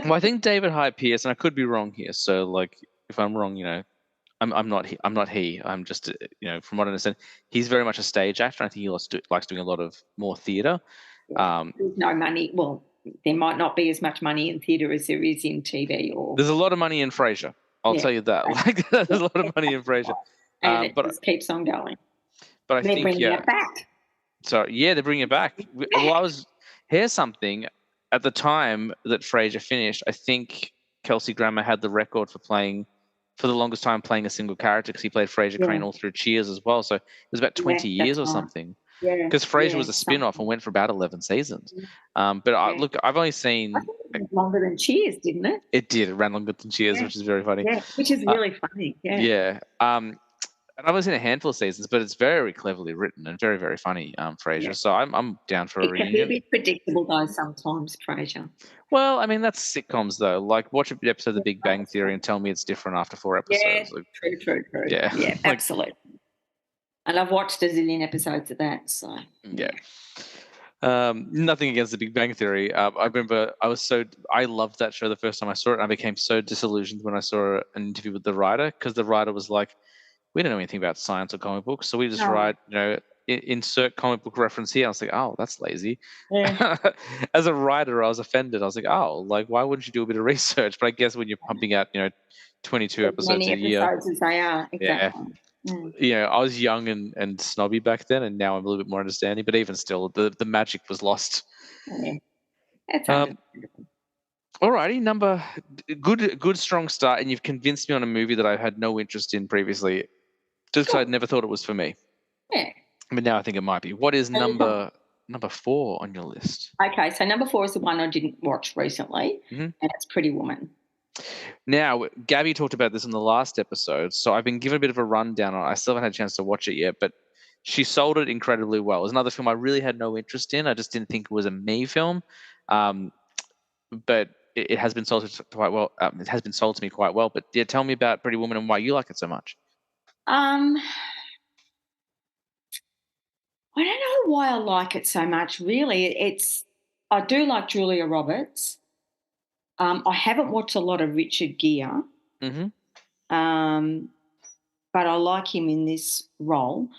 A: Well, I think David Hyde Pierce, and I could be wrong here. So like, if I'm wrong, I'm not I'm not he. I'm just from what I understand, he's very much a stage actor. I think he likes doing a lot of more theatre.
B: There's no money. Well, there might not be as much money in theatre as there is in TV or.
A: There's a lot of money in Frasier. I'll
B: Yeah,
A: tell you that.
B: right.
A: Like there's a lot of money in Frasier.
B: And it
A: But
B: just keeps on going.
A: I
B: They're
A: think
B: bringing it back.
A: So yeah, they're bringing it back. Well, here's something. At the time that Frasier finished, I think Kelsey Grammer had the record for the longest time playing a single character because he played Frasier Crane
B: Yeah,
A: all through Cheers as well. So it was about 20
B: yeah,
A: years
B: that's
A: or
B: right.
A: something.
B: Yeah,
A: Because Frasier was
B: yeah,
A: a spin-off and went for about 11 seasons. But
B: yeah.
A: look, I've only
B: I
A: seen
B: think it was longer than Cheers, didn't it?
A: it ran longer than Cheers,
B: Yeah,
A: which is very funny.
B: yeah, which is really funny. Yeah.
A: Yeah. And I was in a handful of seasons, but it's very cleverly written and very, very funny, Frasier.
B: Yeah.
A: So I'm down for a
B: It can be a
A: reunion.
B: bit predictable though sometimes, Frasier.
A: Well, I mean, that's sitcoms though. Like, watch an episode of The Big Bang
B: That's
A: Theory
B: right.
A: and tell me it's different after 4
B: Yeah,
A: episodes. Like,
B: true.
A: yeah,
B: Yeah,
A: like,
B: absolutely. And I've watched a zillion episodes of that, so
A: yeah. Nothing against The Big Bang Theory. I remember I loved that show the first time I saw it. And I became so disillusioned when I saw an interview with the writer, because the writer was like, "We don't know anything about science or comic books, so we just
B: No.
A: write, insert comic book reference here." I was like, "Oh, that's lazy."
B: Yeah.
A: As a writer, I was offended. I was like, "Oh, like, why wouldn't you do a bit of research?" But I guess when you're pumping out, 22
B: As
A: episodes
B: many
A: a year,
B: episodes as they are,
A: yeah.
B: exactly. Mm.
A: I was young and snobby back then, and now I'm a little bit more understanding. But even still, the magic was lost.
B: Yeah. That's
A: Um,
B: understandable.
A: Alrighty, good strong start, and you've convinced me on a movie that I had no interest in previously, just because
B: Cool.
A: I'd never thought it was for me.
B: Yeah.
A: But now I think it might be. What is
B: And you
A: number 4 on your list?
B: Okay, so number 4 is the one I didn't watch recently,
A: Mhm.
B: and it's Pretty Woman.
A: Now, Gabby talked about this in the last episode, so I've been given a bit of a rundown on it. I still haven't had a chance to watch it yet, but she sold it incredibly well. It was another film I really had no interest in. I just didn't think it was a me film, but it has been sold quite well. It has been sold to me quite well. But yeah, tell me about Pretty Woman and why you like it so much.
B: I don't know why I like it so much. Really, I do like Julia Roberts. I haven't watched a lot of Richard Gere,
A: Mm-hmm.
B: but I like him in this role.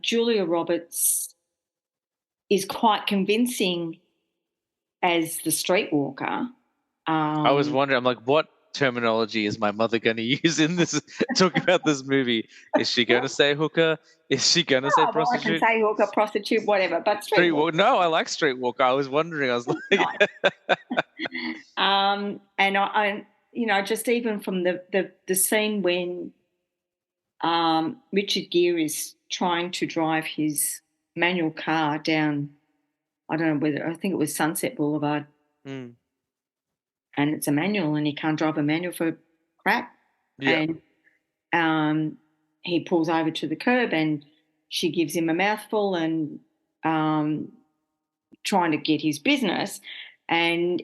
B: Julia Roberts is quite convincing as the streetwalker.
A: I was wondering, I'm like, what terminology is my mother going to use in this talking about this movie? Is she going to say hooker? Is she going to say
B: I can
A: prostitute?
B: say hooker, prostitute, whatever, but streetwalker.
A: No, I like streetwalker. I was wondering. I was like,
B: And I just even from the scene when Richard Gere is trying to drive his manual car down, I don't know I think it was Sunset Boulevard,
A: Mm,
B: and it's a manual, and he can't drive a manual for crap.
A: yeah.
B: And he pulls over to the curb, and she gives him a mouthful and trying to get his business. And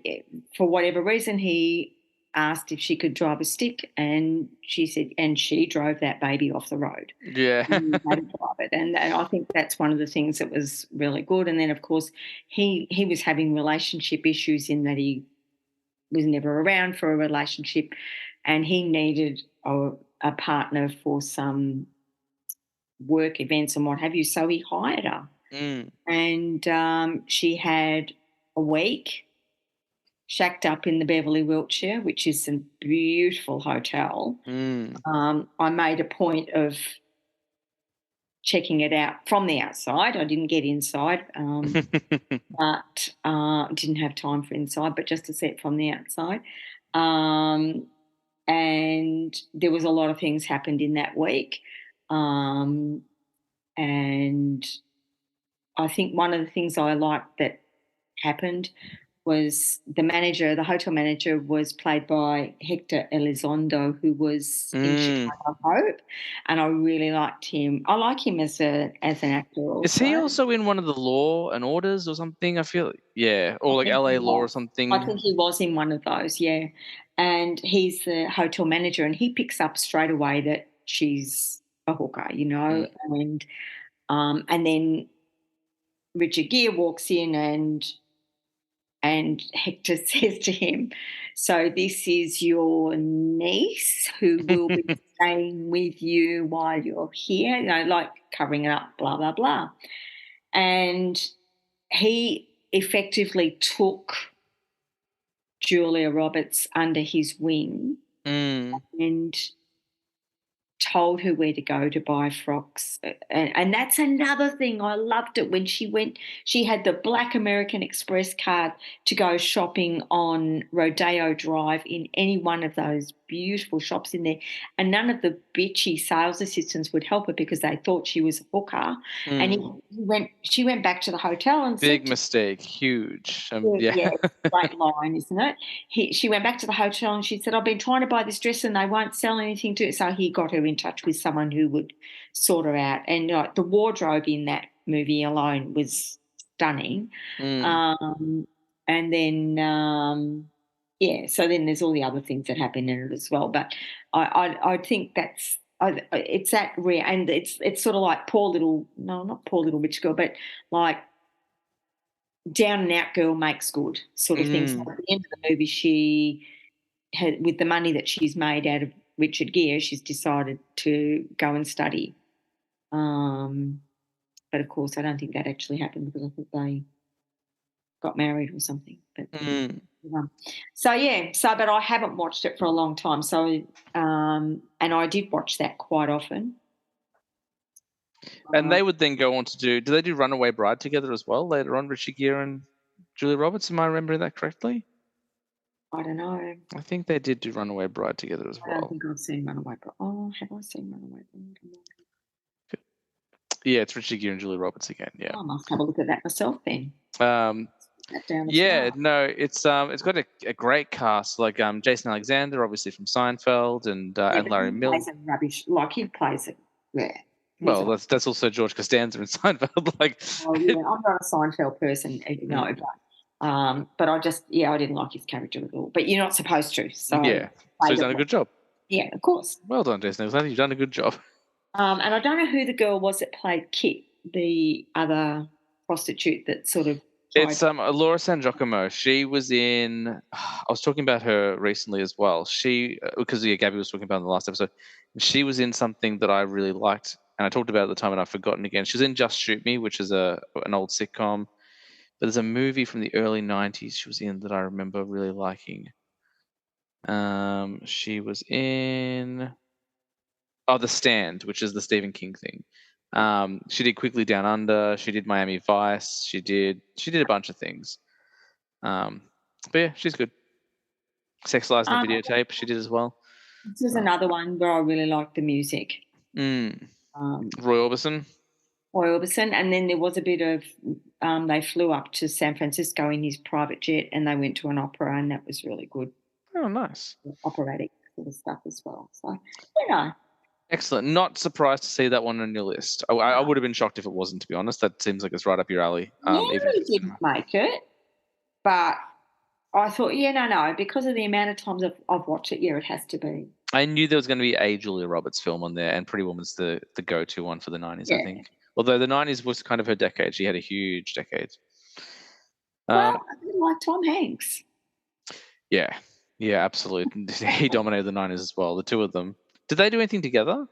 B: for whatever reason, he asked if she could drive a stick, and she said, and she drove that baby off the road.
A: Yeah.
B: And I think that's one of the things that was really good. And then, of course, he was having relationship issues in that he was never around for a relationship, and he needed a partner for some work events and what have you. So he hired her,
A: Mm,
B: and she had a week shacked up in the Beverly Wiltshire, which is a beautiful hotel.
A: mm.
B: I made a point of checking it out from the outside. I didn't get inside, but didn't have time for inside, but just to see it from the outside. And there was a lot of things happened in that week. And I think one of the things I liked that happened was the hotel manager was played by Hector Elizondo, who was in Chicago Hope, and I really liked him. I like him as an actor also.
A: Is he also in one of the Law and Orders or something? I feel, yeah, or like LA Law or something.
B: I think he was in one of those, yeah. And he's the hotel manager, and he picks up straight away that she's a hooker, and then Richard Gere walks in, and Hector says to him, "So this is your niece who will be staying with you while you're here," like covering it up, blah, blah, blah. And he effectively took Julia Roberts under his wing and told her where to go to buy frocks. And that's another thing. I loved it when she had the Black American Express card to go shopping on Rodeo Drive in any one of those beautiful shops in there. And none of the bitchy sales assistants would help her because they thought she was a hooker. And she went back to the hotel and
A: big mistake, huge.
B: yeah, great line, isn't it? She went back to the hotel and she said, "I've been trying to buy this dress and they won't sell anything to it." So he got her in touch with someone who would sort her out. And the wardrobe in that movie alone was stunning.
A: Mm.
B: And then so then there's all the other things that happen in it as well. But I think it's that rare, and it's sort of like not poor little rich girl, but like down and out girl makes good sort of thing. So
A: Mm.
B: at the end of the movie, she had, with the money that she's made out of Richard Gere, she's decided to go and study. But of course, I don't think that actually happened because I think they got married or something. But
A: Mm.
B: but I haven't watched it for a long time. So and I did watch that quite often.
A: And they would then go on to do they do Runaway Bride together as well later on, Richard Gere and Julia Roberts? Am I remembering that correctly?
B: I don't know.
A: I think they did do Runaway Bride together as
B: I don't
A: well.
B: think I've seen Runaway Bride. Oh, have I seen Runaway Bride?
A: Yeah, it's Richard Gere and Julia Roberts again. Yeah.
B: I must have a look at that myself then. That down as
A: Yeah,
B: well.
A: no, it's got a great cast like Jason Alexander, obviously from Seinfeld, and
B: but
A: Larry
B: he
A: Mills.
B: plays a rubbish. Like he plays it. Yeah.
A: Well, that's also George Costanza in Seinfeld. Like,
B: oh yeah, I'm not a Seinfeld person, no, but I didn't like his character at all. But you're not supposed to. So
A: yeah, so he's done a good job.
B: Yeah, of course.
A: Well done, Jason Alexander. You've done a good job.
B: And I don't know who the girl was that played Kit, the other prostitute that sort of.
A: It's Laura San Giacomo. She was in. I was talking about her recently as well. She because Gabby was talking about in the last episode. She was in something that I really liked, and I talked about it at the time, and I've forgotten again. She was in Just Shoot Me, which is an old sitcom. But there's a movie from the early '90s she was in that I remember really liking. She was in The Stand, which is the Stephen King thing. She did Quickly Down Under. She did Miami Vice. She did a bunch of things. But yeah, she's good. Sex Lies and the Videotape. She did as well.
B: This is another one where I really liked the music.
A: Roy Orbison.
B: Roy Orbison, and then there was a bit of they flew up to San Francisco in his private jet, and they went to an opera, and that was really good.
A: Oh, nice.
B: Operatic sort of stuff as well. So
A: Excellent. Not surprised to see that one on your list. I would have been shocked if it wasn't, to be honest. That seems like it's right up your alley.
B: Even if didn't make it, but I thought, because of the amount of times I've watched it, it has to be.
A: I knew there was going to be a Julia Roberts film on there, and Pretty Woman's the go-to one for the 90s, I think. Although the 90s was kind of her decade. She had a huge decade.
B: Well, I didn't like Tom Hanks.
A: Yeah, absolutely. He dominated the 90s as well, the two of them. Did they do anything together?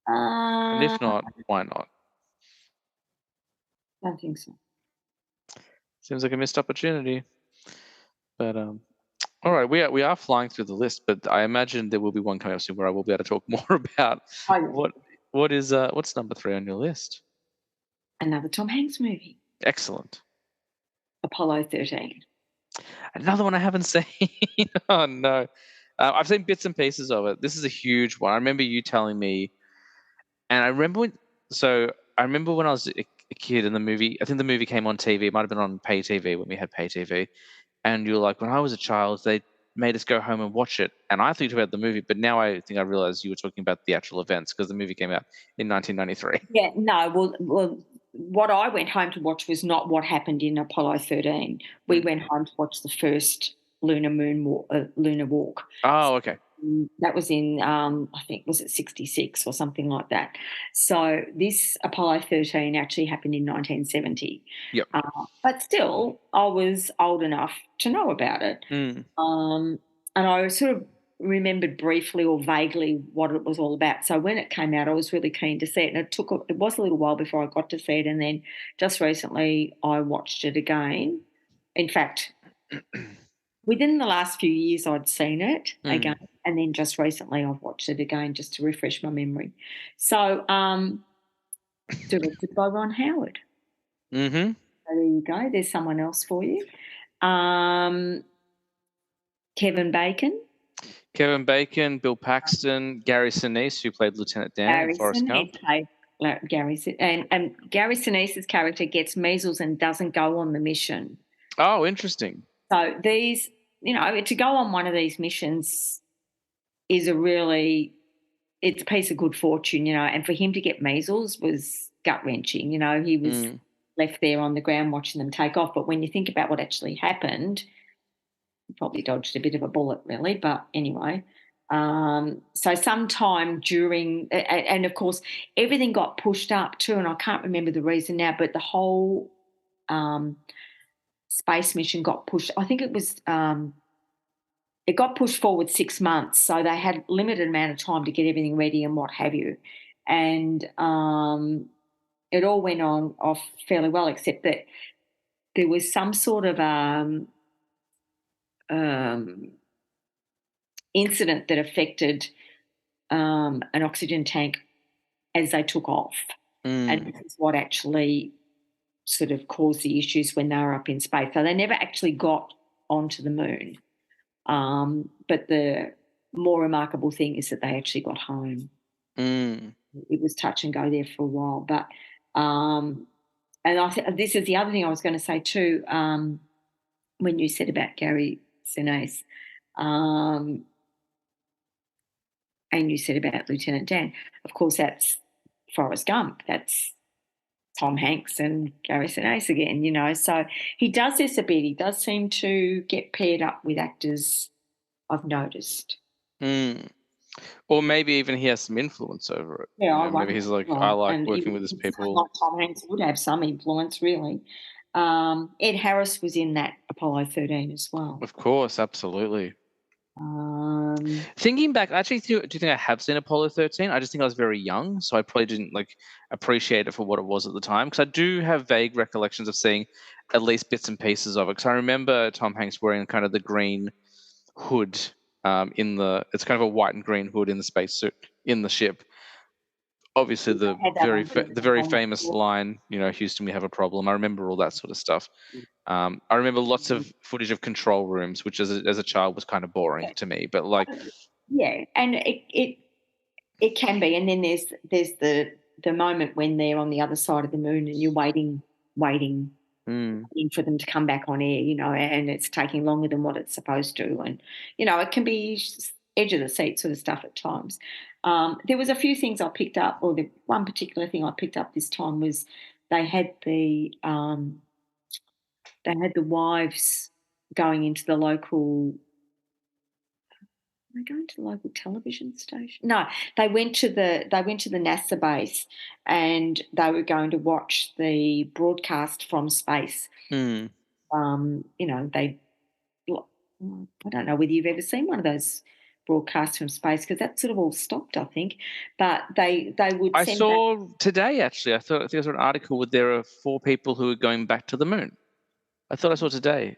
A: And if not, why not?
B: I don't think so.
A: Seems like a missed opportunity. But all right, we are flying through the list, but I imagine there will be one coming up soon where I will be able to talk more about what's number 3 on your list.
B: Another Tom Hanks movie.
A: Excellent.
B: Apollo 13.
A: Another one I haven't seen. Oh no. I've seen bits and pieces of it. This is a huge one. I remember you telling me, and I remember when I was a kid in the movie. I think the movie came on TV. It might have been on pay TV when we had pay TV. And you were like, when I was a child, they made us go home and watch it. And I thought about the movie, but now I think I realized you were talking about the actual events because the movie came out in 1993.
B: Yeah, no, well, what I went home to watch was not what happened in Apollo 13. We went home to watch the first lunar walk.
A: Oh, okay.
B: That was in, I think, was it 66 or something like that. So this Apollo 13 actually happened in 1970.
A: Yep.
B: But still, I was old enough to know about it. And I sort of remembered briefly or vaguely what it was all about. So when it came out, I was really keen to see it. And it was a little while before I got to see it. And then just recently I watched it again. In fact, within the last few years, I'd seen it again, and then just recently I've watched it again just to refresh my memory. So, directed by Ron Howard.
A: Mm-hmm.
B: So there you go. There's someone else for you. Kevin Bacon,
A: Bill Paxton, Gary Sinise, who played Lieutenant Dan in Forrest Gump.
B: And Gary Sinise's character gets measles and doesn't go on the mission.
A: Oh, interesting.
B: So these, to go on one of these missions is it's a piece of good fortune, and for him to get measles was gut-wrenching. He was
A: Mm.
B: left there on the ground watching them take off, but when you think about what actually happened, he probably dodged a bit of a bullet, really, but anyway. So sometime during and of course, everything got pushed up too, and I can't remember the reason now, but the whole, um, space mission got pushed. I think it got pushed forward 6 months, so they had limited amount of time to get everything ready and what have you. And, it all went on off fairly well, except that there was some sort of, um, incident that affected, an oxygen tank as they took off, and
A: Mm.
B: this is what actually sort of caused the issues when they were up in space. So they never actually got onto the moon. But the more remarkable thing is that they actually got home.
A: Mm.
B: It was touch and go there for a while, but and I think this is the other thing I was going to say too. When you said about Gary Sinise, um, and you said about Lieutenant Dan, of course that's Forrest Gump. That's Tom Hanks and Gary Sinise again. So he does this a bit. He does seem to get paired up with actors. I've noticed.
A: Mm. Or maybe even he has some influence over it.
B: Yeah, I
A: Maybe
B: wonder.
A: he's like, I
B: Well,
A: like
B: and
A: working
B: it
A: with his
B: would sound
A: people.
B: like Tom Hanks would have some influence, really. Ed Harris was in that Apollo 13 as well.
A: Of course, absolutely.
B: Um,
A: Thinking back, actually, do you think I have seen Apollo 13? I just think I was very young, so I probably didn't like appreciate it for what it was at the time. Because I do have vague recollections of seeing at least bits and pieces of it. Because I remember Tom Hanks wearing kind of the green hood it's kind of a white and green hood in the spacesuit in the ship. Obviously,
B: I had that on
A: the very
B: on
A: famous line, Houston, we have a problem. I remember all that sort of stuff. I remember lots of footage of control rooms, which as a child was kind of boring to me. But like,
B: yeah, and it can be, and then there's the moment when they're on the other side of the moon and you're waiting
A: mm,
B: for them to come back on air, and it's taking longer than what it's supposed to. And, it can be edge of the seat sort of stuff at times. There was a few things I picked up, or the one particular thing I picked up this time was they had the wives going into the local. Were they going to the local television station? No, they went to the NASA base, and they were going to watch the broadcast from space.
A: mm.
B: They I don't know whether you've ever seen one of those broadcasts from space because that sort of all stopped, I think. But they would
A: I
B: send back
A: saw today actually. I think I saw an article where there are 4 people who are going back to the moon. I thought I saw today.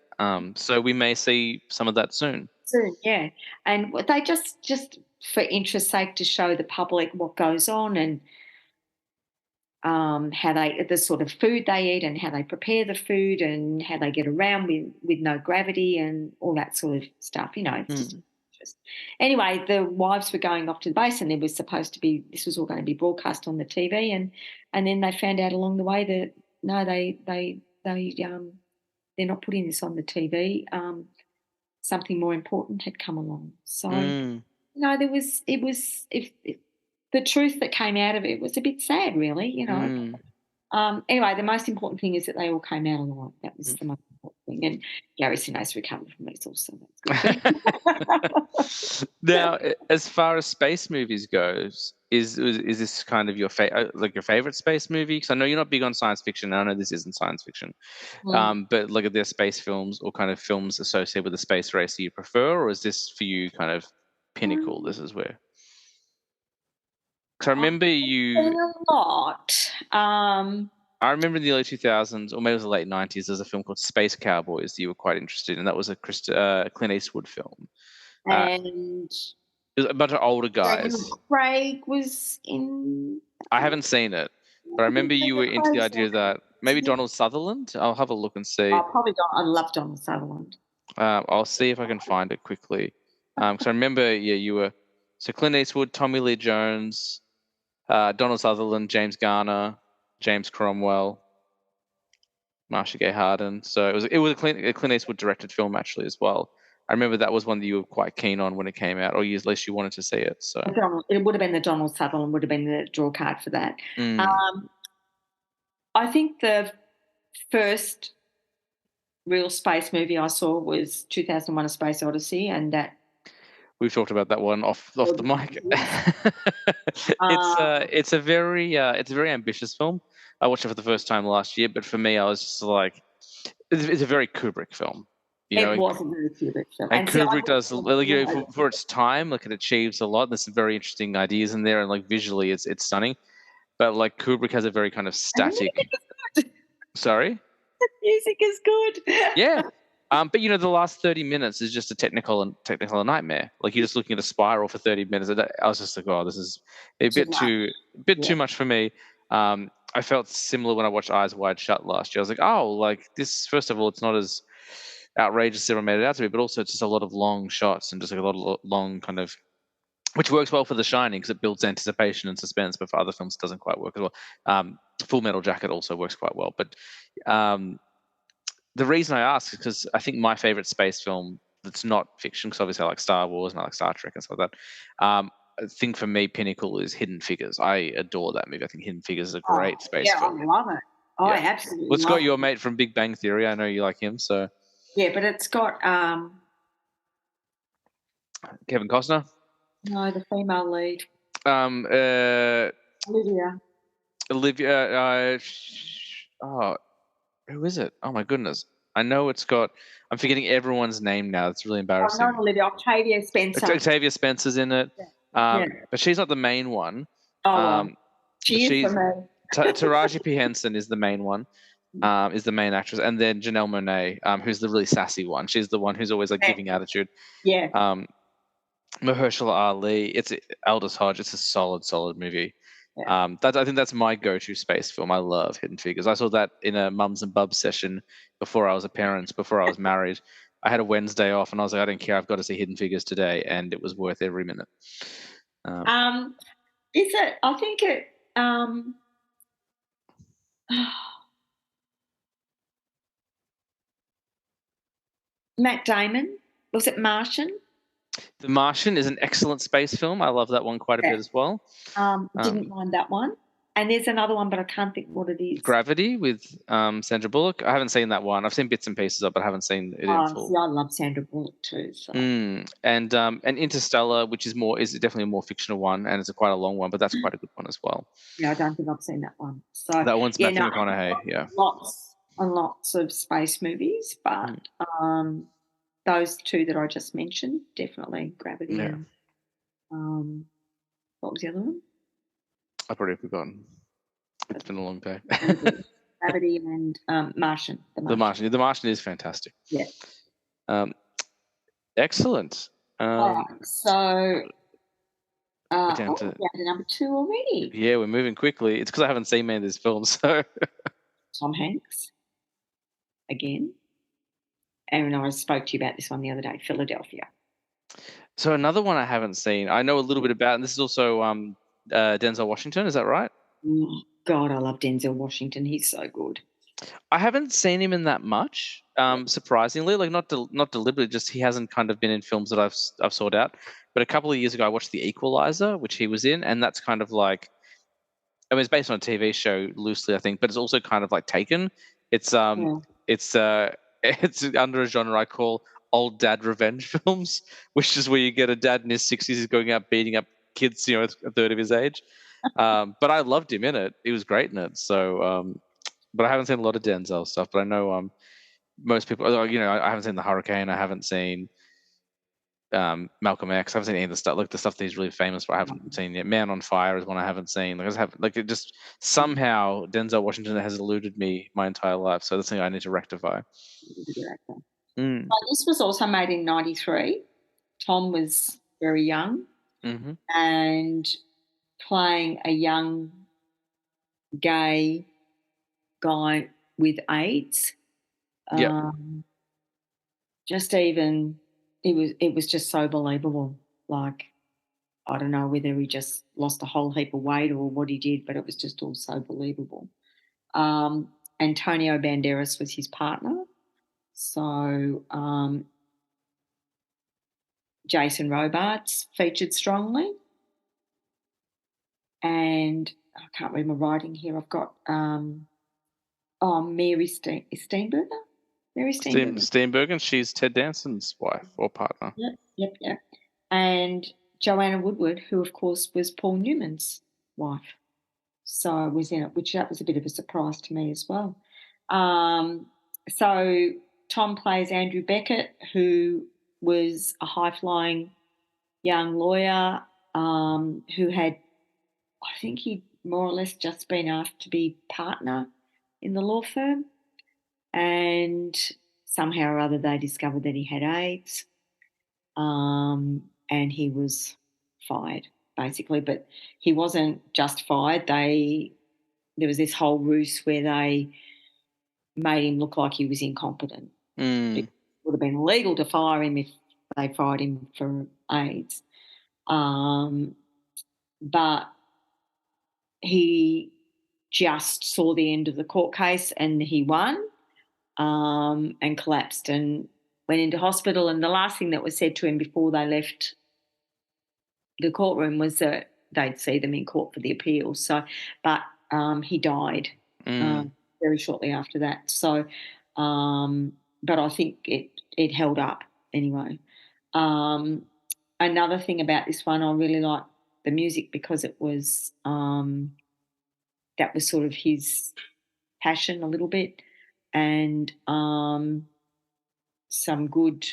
A: So we may see some of that soon.
B: soon, yeah. And they just for interest's sake to show the public what goes on and how the sort of food they eat and how they prepare the food and how they get around with no gravity and all that sort of stuff. It's just
A: Mm.
B: interest. Anyway, the wives were going off to the base, and there was supposed to be this was all going to be broadcast on the TV, and then they found out along the way that no, they're not putting this on the TV. Something more important had come along, so
A: Mm.
B: there was if the truth that came out of it was a bit sad, really.
A: Mm.
B: Anyway, the most important thing is that they all came out alive. That was
A: Mm.
B: the most important thing. And Gary Sinise recovered from measles, so that's good.
A: Now, as far as space movies goes, is this kind of your your favorite space movie? Because I know you're not big on science fiction. And I know this isn't science fiction,
B: Mm.
A: but like, are there space films or kind of films associated with the space race that you prefer, or is this for you kind of pinnacle?
B: Um,
A: This is where. Because I
B: I've
A: remember
B: seen a lot.
A: I remember in the early 2000s, or maybe it was the late 90s, there's a film called Space Cowboys that you were quite interested in. That was a Clint Eastwood film. Uh,
B: And
A: it was a bunch of older
B: Daniel
A: guys.
B: Craig was in.
A: I haven't seen it, but I remember you were
B: Daniel
A: into the
B: Craig's
A: idea that maybe Donald Sutherland. I'll have a look and see.
B: I probably don't. I love Donald Sutherland.
A: I'll see if I can find it quickly. Because I remember, yeah, you were. So Clint Eastwood, Tommy Lee Jones, Donald Sutherland, James Garner, James Cromwell, Marcia Gay Harden. So it was a Clint Eastwood directed film actually as well. I remember that was one that you were quite keen on when it came out, or at least you wanted to see it. So,
B: It would have been the Donald Sutherland would have been the draw card for that.
A: mm.
B: Um, I think the first real space movie I saw was 2001: A Space Odyssey, and that
A: We've talked about that one off the mic.
B: um,
A: It's a very ambitious film. I watched it for the first time last year, but for me, I was just like, it's a very Kubrick film. You know,
B: it was a very Kubrick film.
A: and
B: See, I
A: Kubrick does,
B: wouldn't,
A: you know, for its time, like it achieves a lot. There's some very interesting ideas in there, and like visually, it's stunning. But like Kubrick has a very kind of
B: and the
A: static.
B: music is good.
A: Sorry.
B: The music is good.
A: Yeah. But you know, the last 30 minutes is just a technical nightmare. Like you're just looking at a spiral for 30 minutes. I was just like, oh, this is a bit too much for me. I felt similar when I watched Eyes Wide Shut last year. I was like, oh, like this. First of all, it's not as outrageous as everyone made it out to be, but also it's just a lot of long shots and just like a lot of long kind of, which works well for The Shining because it builds anticipation and suspense, but for other films it doesn't quite work as well. Full Metal Jacket also works quite well, but the reason I ask is because I think my favorite space film that's not fiction, because obviously I like Star Wars and I like Star Trek and stuff like that. I think for me, pinnacle is Hidden Figures. I adore that movie. I think Hidden Figures is a great space film.
B: I love it. I absolutely
A: Let's
B: love
A: go your mate from Big Bang Theory. I know you like him, so
B: Yeah, but it's got
A: Kevin Costner.
B: no, the female lead. Olivia.
A: Oh, who is it? Oh my goodness. I know it's got. I'm forgetting everyone's name now. It's really embarrassing.
B: Not Olivia. Octavia Spencer.
A: Octavia Spencer's in it.
B: Yeah.
A: But she's not the main one.
B: She is for me.
A: Taraji P. Henson is the main one. Is the main actress, and then Janelle Monáe, who's the really sassy one. She's the one who's always like giving attitude.
B: Yeah.
A: Mahershala Ali. It's Aldous Hodge. It's a solid movie.
B: Yeah.
A: I think that's my go-to space film. I love Hidden Figures. I saw that in a mums and bubs session before I was a parent, before I was married. I had a Wednesday off, and I was like, I don't care. I've got to see Hidden Figures today, and it was worth every minute.
B: Is it? I think it. Matt Damon. Was it Martian?
A: The Martian is an excellent space film. I love that one quite a bit as well.
B: Didn't mind that one. And there's another one, but I can't think what it is.
A: Gravity with Sandra Bullock. I haven't seen that one. I've seen bits and pieces of it, but I haven't seen it in full.
B: See, I love Sandra Bullock too. So.
A: And Interstellar, which is definitely a more fictional one, and it's quite a long one, but that's quite a good one as well.
B: Yeah, I don't think I've seen that one. So
A: that one's Matthew McConaughey. Yeah,
B: lots and lots of space movies, but those two that I just mentioned, definitely Gravity.
A: Yeah.
B: And what was the other one?
A: I've already forgotten. It's been a long day.
B: Gravity and Martian.
A: The Martian is fantastic.
B: Yeah.
A: Excellent.
B: So we're down to number 2 already.
A: Yeah, we're moving quickly. It's because I haven't seen many of these films. So
B: Tom Hanks again. And I spoke to you about this one the other day, Philadelphia.
A: So another one I haven't seen. I know a little bit about, and this is also Denzel Washington. Is that right?
B: Oh, God, I love Denzel Washington. He's so good.
A: I haven't seen him in that much, surprisingly. Like not deliberately, just he hasn't kind of been in films that I've sought out. But a couple of years ago, I watched The Equalizer, which he was in, and that's kind of like, I mean, it's based on a TV show loosely, I think, but it's also kind of like Taken. It's it's under a genre I call old dad revenge films, which is where you get a dad in his 60s who's going out beating up kids, a third of his age. But I loved him in it. He was great in it. So, but I haven't seen a lot of Denzel stuff. But I know most people, I haven't seen The Hurricane. I haven't seen Malcolm X. I haven't seen any of the stuff, like the stuff that he's really famous for. I haven't seen yet. Man on Fire is one I haven't seen. It just somehow Denzel Washington has eluded me my entire life. So that's something I need to rectify.
B: This was also made in 93. Tom was very young and playing a young gay guy with AIDS. Just even it was just so believable. Like, I don't know whether he just lost a whole heap of weight or what he did, but it was just all so believable. Antonio Banderas was his partner. So Jason Robards featured strongly. And I can't read my writing here. I've got Mary Steenburgen. Mary Steenburgen.
A: Steenburgen, she's Ted Danson's wife or partner.
B: Yep. And Joanna Woodward, who of course was Paul Newman's wife. So I was in it, which that was a bit of a surprise to me as well. So Tom plays Andrew Beckett, who was a high-flying young lawyer who had, I think he'd more or less just been asked to be partner in the law firm, and somehow or other they discovered that he had AIDS, and he was fired, basically. But he wasn't just fired. There was this whole ruse where they made him look like he was incompetent. It would have been illegal to fire him if they fired him for AIDS. But he just saw the end of the court case and he won, and collapsed and went into hospital. And the last thing that was said to him before they left the courtroom was that they'd see them in court for the appeal. So, but he died very shortly after that. So, but I think it held up anyway. Another thing about this one, I really liked the music because it was that was sort of his passion a little bit, and some good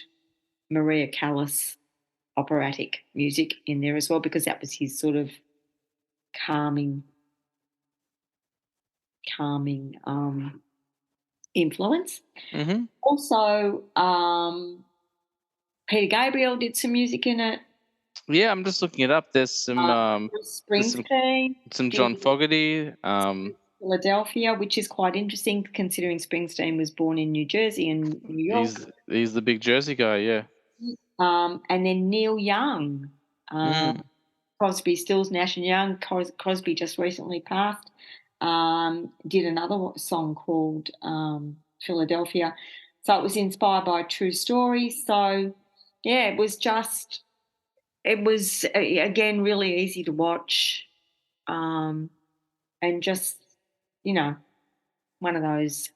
B: Maria Callas operatic music in there as well, because that was his sort of calming influence.
A: Mm-hmm.
B: Also, Peter Gabriel did some music in it.
A: Yeah, I'm just looking it up. There's some
B: Springsteen,
A: some John Fogerty,
B: Philadelphia, which is quite interesting considering Springsteen was born in New Jersey and New York.
A: He's the big Jersey guy, yeah.
B: And then Neil Young, Crosby, Stills, Nash and Young. Crosby just recently passed. Did another song called Philadelphia. So it was inspired by a true story. So, yeah, it was, again, really easy to watch, and just, one of those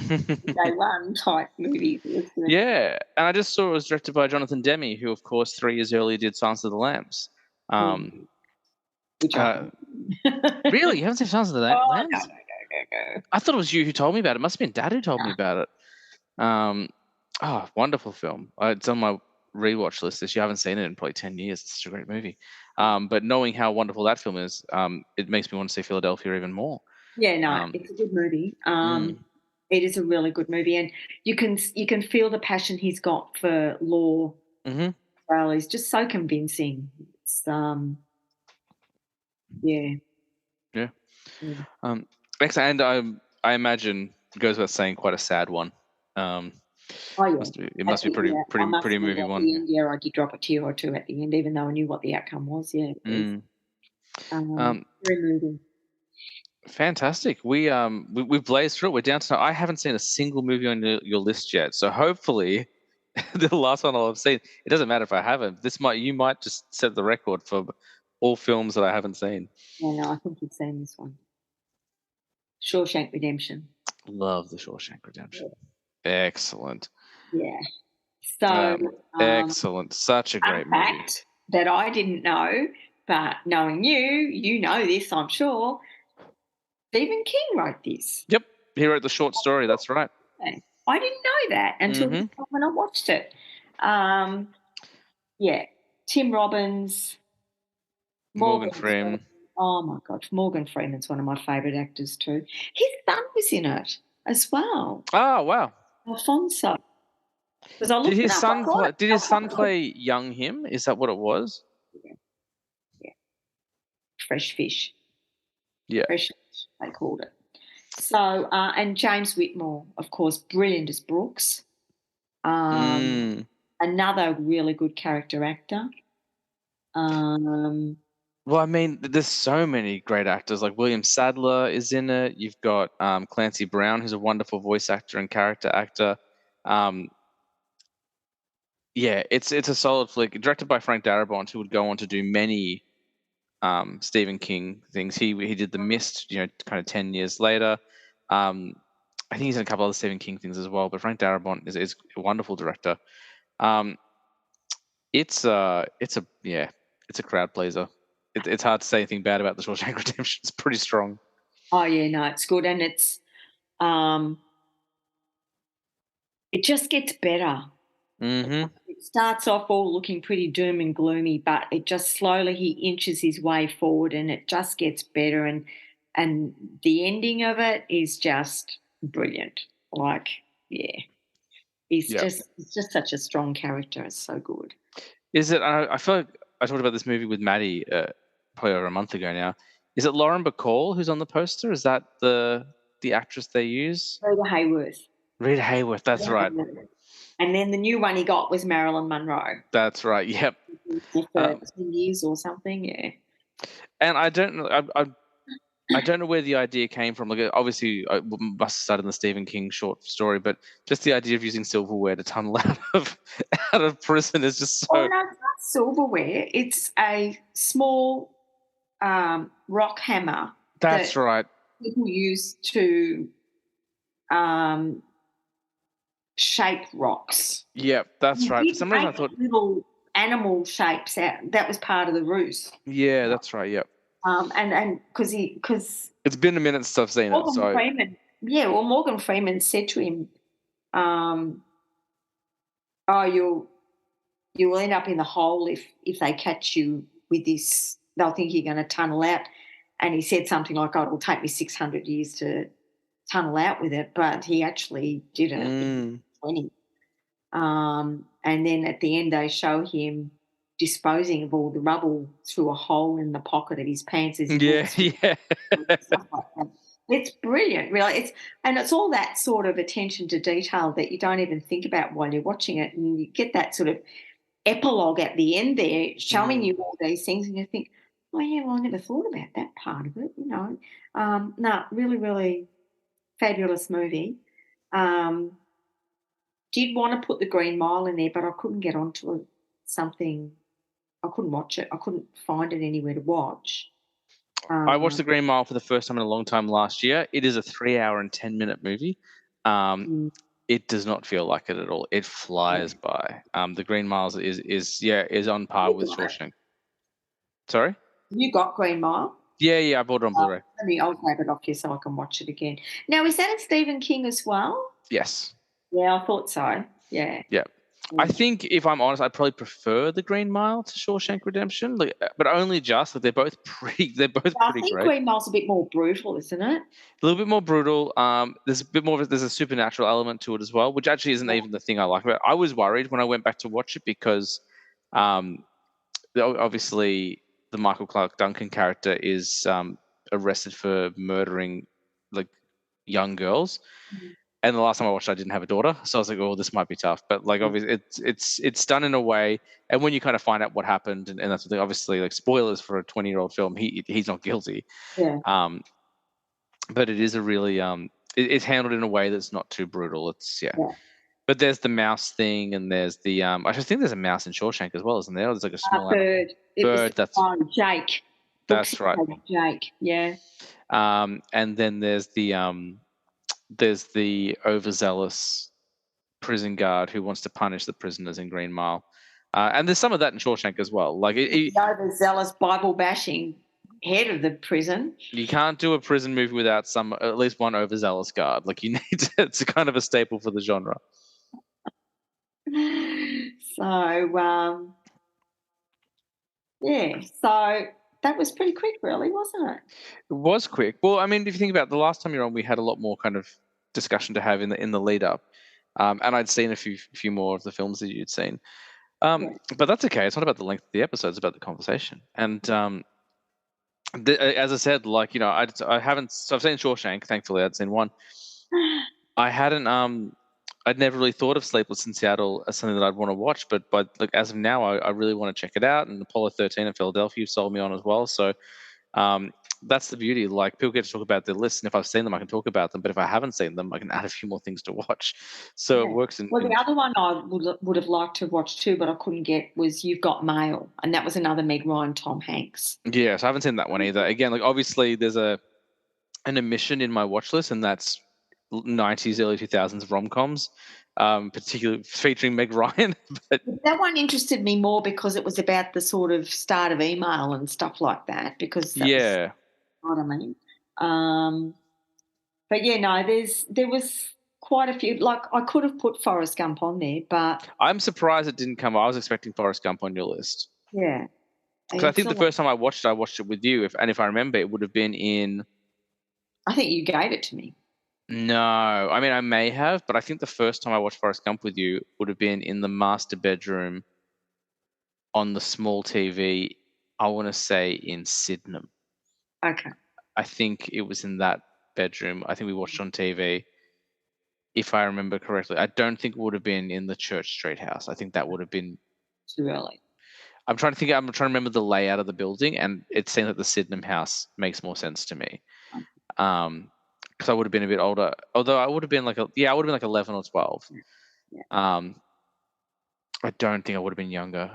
B: day one type movies.
A: Yeah, and I just saw it was directed by Jonathan Demme, who, of course, 3 years earlier did Silence of the Lambs.
B: Which
A: Really? You haven't seen Silence of the Lambs?
B: No.
A: I thought it was you who told me about it. It must have been Dad who told me about it. Wonderful film. It's on my rewatch list this year. I haven't seen it in probably 10 years. It's such a great movie. But knowing how wonderful that film is, it makes me want to see Philadelphia even more.
B: Yeah, no, it's a good movie. It is a really good movie, and you can feel the passion he's got for law. Well, he's just so convincing. It's
A: yeah. And I imagine it goes without saying, quite a sad one.
B: Yeah.
A: It must be pretty movie one.
B: Yeah, I did drop a tear or two at the end, even though I knew what the outcome was. Yeah, very moving.
A: Fantastic. We've blazed through it. We're down to. I haven't seen a single movie on your list yet, so hopefully, the last one I'll have seen. It doesn't matter if I haven't. You might just set the record for all films that I haven't seen.
B: Yeah, no, I think you've seen this one. Shawshank Redemption.
A: Love the Shawshank Redemption. Yeah. Excellent.
B: Yeah. So
A: excellent. Such a great movie.
B: Fact that I didn't know, but knowing you know this, I'm sure. Stephen King wrote this.
A: Yep, he wrote the short story. That's right.
B: I didn't know that until when I watched it. Tim Robbins,
A: Morgan Freeman.
B: Oh my God, Morgan Freeman's one of my favourite actors too. His son was in it as well.
A: Oh wow,
B: Alfonso.
A: Did his son play young him? Is that what it was?
B: Yeah. Fresh fish.
A: Yeah.
B: Fresh fish, they called it. So, and James Whitmore, of course, brilliant as Brooks. Another really good character actor.
A: Well, I mean, there's so many great actors. Like William Sadler is in it. You've got Clancy Brown, who's a wonderful voice actor and character actor. Yeah, it's a solid flick, directed by Frank Darabont, who would go on to do many Stephen King things. He did The Mist, kind of 10 years later. I think he's in a couple other Stephen King things as well. But Frank Darabont is a wonderful director. It's a crowd pleaser. It's hard to say anything bad about The Shawshank Redemption. It's pretty strong.
B: Oh yeah, no, it's good, and it's it just gets better.
A: Mm-hmm.
B: It starts off all looking pretty doom and gloomy, but it just slowly he inches his way forward, and it just gets better. And the ending of it is just brilliant. Like, yeah, he's just such a strong character. It's so good.
A: Is it? I feel like I talked about this movie with Maddie probably over a month ago now. Is it Lauren Bacall who's on the poster? Is that the actress they use?
B: Rita Hayworth.
A: Rita Hayworth, that's right.
B: And then the new one he got was Marilyn Monroe.
A: That's right. Yep.
B: For 10 years or something, yeah.
A: And I don't know. I don't know where the idea came from. Like, obviously, I must have started in the Stephen King short story, but just the idea of using silverware to tunnel out of prison is just so.
B: Oh no, it's not silverware. It's a small rock hammer.
A: That's right.
B: People use to shape rocks.
A: Yep, that's right. For some reason, I thought
B: little animal shapes out. That was part of the ruse.
A: Yeah, that's right. Yep.
B: And because
A: it's been a minute since I've seen it. So
B: Freeman, Morgan Freeman said to him, "Oh, you'll end up in the hole if they catch you with this. They'll think you're going to tunnel out." And he said something like, "Oh, it'll take me 600 years to tunnel out with it," but he actually did it in 20. And then at the end, they show him disposing of all the rubble through a hole in the pocket of his pants.
A: Yeah.
B: Stuff like that. It's brilliant, really. It's all that sort of attention to detail that you don't even think about while you're watching it, and you get that sort of epilogue at the end there, showing you all these things, and you think, "Oh yeah, well I never thought about that part of it," No, really, really fabulous movie. Did want to put The Green Mile in there, but I couldn't get onto something. I couldn't watch it. I couldn't find it anywhere to watch.
A: I watched The Green Mile for the first time in a long time last year. It is a 3 hour and 10-minute movie. It does not feel like it at all. It flies by. The Green Mile is on par with Shawshank. Sorry?
B: You got Green Mile?
A: Yeah, I bought it on Blu-ray.
B: I'll grab it off you so I can watch it again. Now, is that a Stephen King as well?
A: Yes.
B: Yeah, I thought so. Yeah.
A: Yeah. I think, if I'm honest, I probably prefer The Green Mile to Shawshank Redemption, but only just that they're both pretty. They're both pretty great. I think
B: Green Mile's a bit more brutal, isn't it?
A: A little bit more brutal. There's a bit more. There's a supernatural element to it as well, which actually isn't even the thing I like about it. I was worried when I went back to watch it because, obviously, the Michael Clarke Duncan character is arrested for murdering young girls. And the last time I watched it, I didn't have a daughter, so I was like, "Oh, this might be tough." But obviously, it's done in a way, and when you kind of find out what happened, and that's obviously spoilers for a 20-year-old film, he's not guilty.
B: Yeah.
A: But it is a really it's handled in a way that's not too brutal. Yeah. But there's the mouse thing, and there's the I just think there's a mouse in Shawshank as well, isn't there? There's a small
B: bird.
A: Bird. That's
B: Jake.
A: That's right.
B: Jake. Yeah.
A: And then there's the overzealous prison guard who wants to punish the prisoners in Green Mile. And there's some of that in Shawshank as well.
B: The overzealous Bible bashing head of the prison.
A: You can't do a prison movie without at least one overzealous guard. You need to, it's a kind of a staple for the genre.
B: So, so that was pretty quick, really, wasn't it?
A: It was quick. Well, I mean, if you think about it, the last time you were on, we had a lot more kind of discussion to have in the lead up, and I'd seen a few more of the films that you'd seen. But that's okay. It's not about the length of the episode; it's about the conversation. And as I said, I haven't. So I've seen Shawshank. Thankfully, I'd seen one. I hadn't. I'd never really thought of Sleepless in Seattle as something that I'd want to watch, but as of now, I really want to check it out. And Apollo 13 in Philadelphia sold me on as well. So that's the beauty. Like, people get to talk about their lists, and if I've seen them, I can talk about them. But if I haven't seen them, I can add a few more things to watch. So it
B: Yeah.
A: works in.
B: Well, the other one I would have liked to watch too, but I couldn't get was You've Got Mail, and that was another Meg Ryan, Tom Hanks.
A: Yeah, so I haven't seen that one either. Again, like, obviously there's an omission in my watch list, and that's 90s, early 2000s rom-coms, particularly featuring Meg Ryan. But
B: That one interested me more because it was about the sort of start of email and stuff like that. Because that was
A: yeah,
B: what I mean. But yeah, no, there was quite a few. Like I could have put Forrest Gump on there, but
A: I'm surprised it didn't come. I was expecting Forrest Gump on your list.
B: yeah,
A: Because I
B: it's
A: think the
B: not-
A: first time I watched it with you. If I remember, it would have been in.
B: I think you gave it to me.
A: No, I mean I may have, but I think the first time I watched Forrest Gump with you would have been in the master bedroom on the small TV. I want to say in Sydenham.
B: Okay.
A: I think it was in that bedroom. I think we watched on TV, if I remember correctly. I don't think it would have been in the Church Street house. I think that would have been.
B: Too early.
A: I'm trying to remember the layout of the building, and it seems like the Sydenham house makes more sense to me. Because I would have been a bit older. Although I would have been I would have been like 11 or 12.
B: Yeah.
A: I don't think I would have been younger.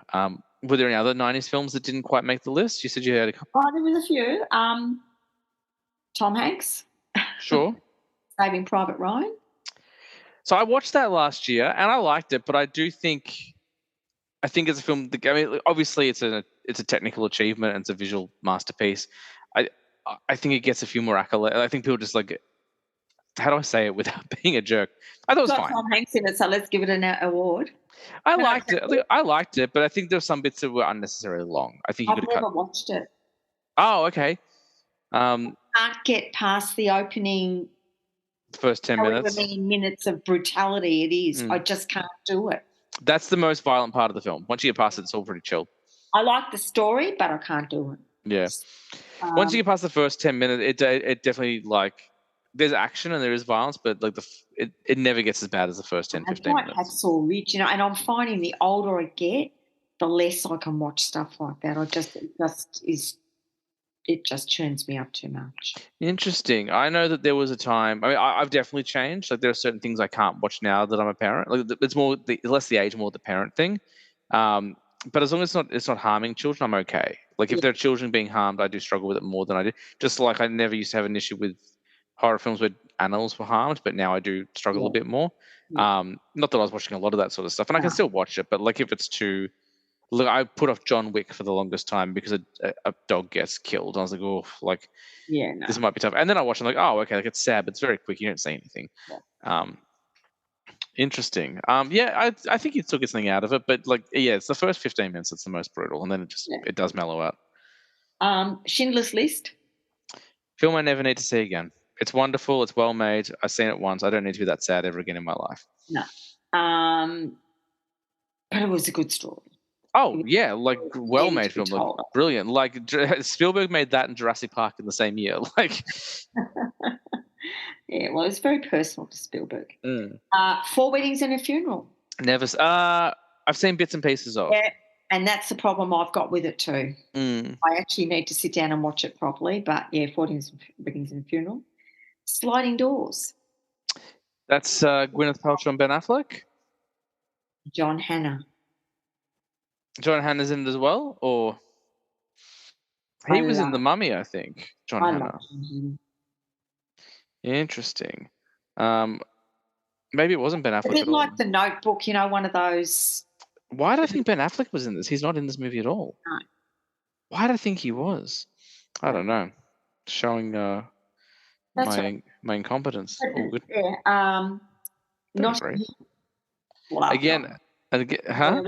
A: Were there any other 90s films that didn't quite make the list? You said you had a couple.
B: Oh, there was a few. Tom Hanks,
A: Sure.
B: Saving Private Ryan.
A: So I watched that last year and I liked it, but I think it's a film. I mean, obviously it's a technical achievement and it's a visual masterpiece. I think it gets a few more accolades. I think people just like, how do I say it without being a jerk? I thought it was
B: It's got
A: fine.
B: Tom Hanks in it, so let's give it an award.
A: I liked it. I liked it, but I think there's some bits that were unnecessarily long. I think you
B: I've
A: could have
B: never
A: cut.
B: watched it.
A: Oh, okay.
B: Can't get past the opening
A: First 10
B: however
A: minutes.
B: many minutes of brutality it is. I just can't do it.
A: That's the most violent part of the film. Once you get past it, it's all pretty chill.
B: I like the story, but I can't do it.
A: Yeah. Once you get past the first 10 minutes, it definitely, like, there's action and there is violence, but like it never gets as bad as the first 10, 15
B: like
A: minutes.
B: Hacksaw Ridge, and I'm finding the older I get, the less I can watch stuff like that. It just churns me up too much.
A: Interesting. I know that there was a time. I mean, I've definitely changed. Like, there are certain things I can't watch now that I'm a parent. Like, it's more less the age, more the parent thing. But as long as it's not harming children, I'm okay. Like, if there are children being harmed, I do struggle with it more than I do. Just like I never used to have an issue with horror films where animals were harmed, but now I do struggle a bit more. Not that I was watching a lot of that sort of stuff, and I can still watch it, but like if it's too. Look, I put off John Wick for the longest time because a dog gets killed. I was like, oh, like, this might be tough. And then I watch, I'm like, oh, okay, like it's sad, but it's very quick. You don't say anything. Yeah. Interesting. Yeah, I think you still get something out of it, but like, yeah, it's the first 15 minutes that's the most brutal, and then it does mellow out.
B: Schindler's List.
A: Film I never need to see again. It's wonderful. It's well made. I've seen it once. I don't need to be that sad ever again in my life.
B: No. But it was a good story.
A: Oh, yeah, like, well-made film. Like, brilliant. Like, Spielberg made that in Jurassic Park in the same year. Like,
B: yeah, well, it's very personal to Spielberg. 4 Weddings and a Funeral.
A: Never. I've seen bits and pieces of.
B: Yeah, and that's the problem I've got with it too. I actually need to sit down and watch it properly. But yeah, 4 Weddings and a Funeral. Sliding Doors.
A: That's Gwyneth Paltrow and Ben Affleck.
B: John Hannah.
A: John Hannah's in it as well, or he was in The Mummy, I think. John Hannah. Interesting. Maybe it wasn't Ben Affleck.
B: I did like The Notebook, one of those.
A: Why do I think Ben Affleck was in this? He's not in this movie at all.
B: No.
A: Why do I think he was? I don't know. Showing my incompetence. All good.
B: Yeah. Not
A: great. Again, huh?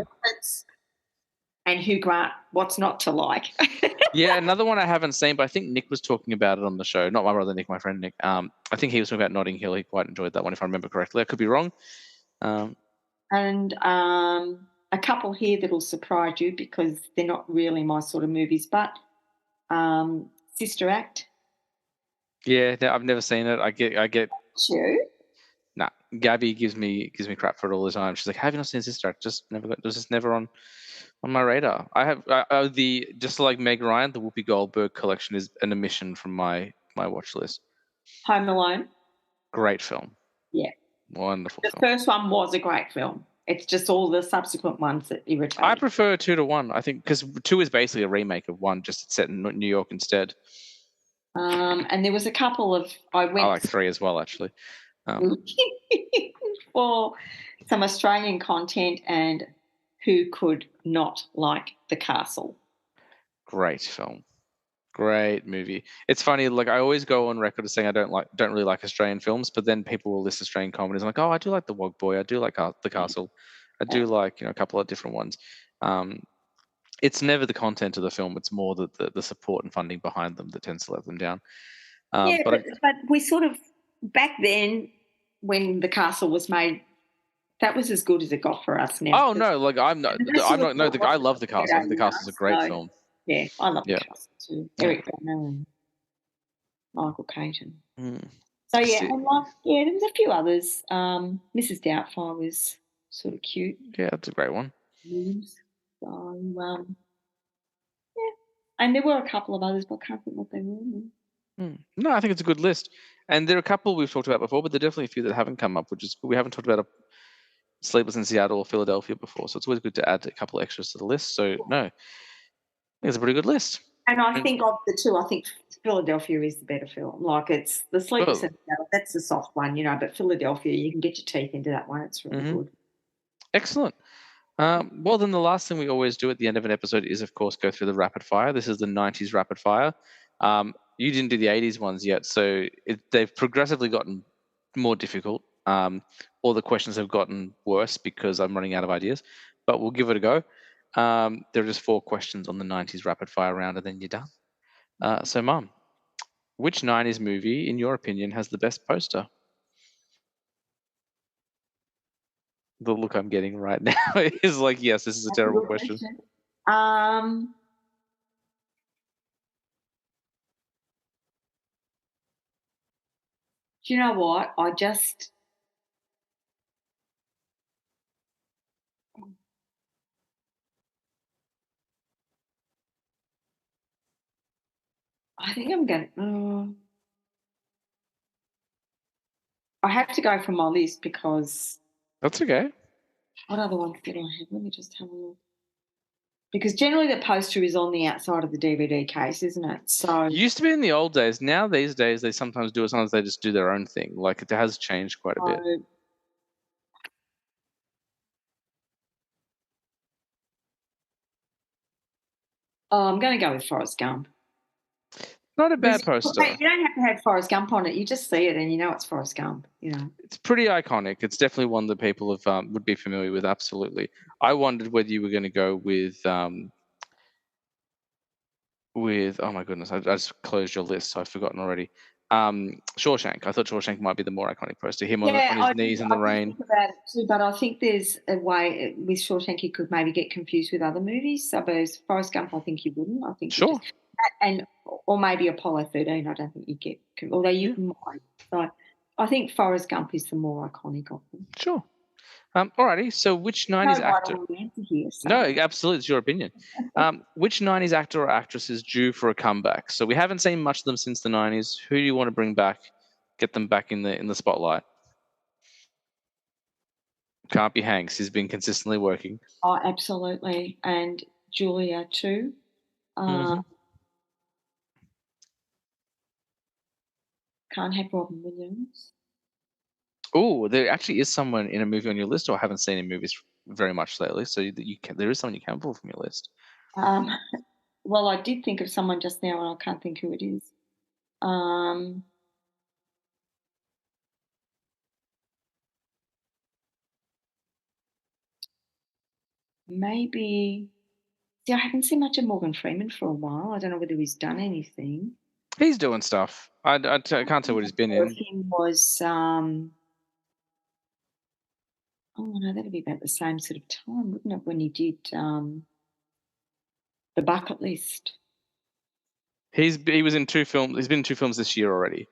B: And Hugh Grant, what's not to like?
A: Yeah, another one I haven't seen, but I think Nick was talking about it on the show. Not my brother Nick, my friend Nick. I think he was talking about Notting Hill. He quite enjoyed that one, if I remember correctly. I could be wrong.
B: And a couple here that'll surprise you because they're not really my sort of movies, but Sister Act.
A: Yeah, I've never seen it. I get.
B: You?
A: Nah, Gabby gives me crap for it all the time. She's like, "Have you not seen Sister? Just never got. Was just never on my radar." I have just like Meg Ryan, the Whoopi Goldberg collection is an omission from my watch list.
B: Home Alone.
A: Great film.
B: Yeah.
A: Wonderful
B: The
A: film.
B: first one was a great film. It's just all the subsequent ones that irritate.
A: I prefer 2 to 1. I think because 2 is basically a remake of 1, just set in New York instead.
B: And there was a couple of I
A: like 3 as well, actually.
B: For some Australian content, and who could not like The Castle?
A: Great film. Great movie. It's funny, like I always go on record as saying I don't really like Australian films, but then people will list Australian comedies. I'm like, oh, I do like The Wog Boy. I do like The Castle. I do like a couple of different ones. It's never the content of the film; it's more the support and funding behind them that tends to let them down.
B: But we sort of back then when The Castle was made, that was as good as it got for us now.
A: Oh no, like I'm not. No, I love The Castle. I think The Castle's a great film.
B: Yeah, I love The Castle too. Eric Bana and Michael Caton. So yeah, and there was a few others. Mrs. Doubtfire was sort of cute.
A: Yeah, that's a great one.
B: So and there were a couple of others, but I can't think what they were.
A: No, I think it's a good list, and there are a couple we've talked about before, but there are definitely a few that haven't come up, which is we haven't talked about Sleepless in Seattle or Philadelphia before, so it's always good to add a couple of extras to the list. So no, I think it's a pretty good list.
B: And I think of the two, I think Philadelphia is the better film. Like it's the Sleepless in Seattle, that's the soft one, but Philadelphia, you can get your teeth into that one. It's really good.
A: Excellent. Well, then the last thing we always do at the end of an episode is, of course, go through the rapid fire. This is the 90s rapid fire. You didn't do the 80s ones yet, so they've progressively gotten more difficult, or the questions have gotten worse because I'm running out of ideas, but we'll give it a go. There are just 4 questions on the 90s rapid fire round, and then you're done. So, Mum, which 90s movie, in your opinion, has the best poster? The look I'm getting right now is like, yes, this is a terrible question.
B: Do you know what? I think I'm going to... I have to go from my list because...
A: That's okay.
B: What other ones did I have? Let me just have a look. Because generally the poster is on the outside of the DVD case, isn't it? So
A: it used to be in the old days. Now these days they sometimes do it. Sometimes they just do their own thing. Like it has changed quite a bit.
B: I'm going to go with Forrest Gump.
A: Not a bad poster.
B: You don't have to have Forrest Gump on it. You just see it and you know it's Forrest Gump.
A: It's pretty iconic. It's definitely one that people have would be familiar with. Absolutely. I wondered whether you were going to go with oh my goodness, I just closed your list, so I've forgotten already. Shawshank. I thought Shawshank might be the more iconic poster. Him on his knees in the rain.
B: Think about it too, but I think there's a way with Shawshank you could maybe get confused with other movies. Suppose Forrest Gump, I think you wouldn't. I think
A: sure.
B: Or maybe Apollo 13. I don't think you get, although you might. So I think Forrest Gump is the more iconic of them.
A: Sure. Alrighty. So which 90s actor? No, absolutely. It's your opinion. Which 90s actor or actress is due for a comeback? So we haven't seen much of them since the 90s. Who do you want to bring back? Get them back in the spotlight. Can't be Hanks. He's been consistently working.
B: Oh, absolutely. And Julia too. Can't have Robin Williams.
A: Oh, there actually is someone in a movie on your list, or I haven't seen in movies very much lately. So there is someone you can pull from your list.
B: Well, I did think of someone just now, and I can't think who it is. Maybe. See, I haven't seen much of Morgan Freeman for a while. I don't know whether he's done anything.
A: He's doing stuff. I can't tell what he's been in.
B: Him was. Oh no, that'd be about the same sort of time, wouldn't it? When he did The Bucket List.
A: He was in 2 films. He's been in 2 films this year already.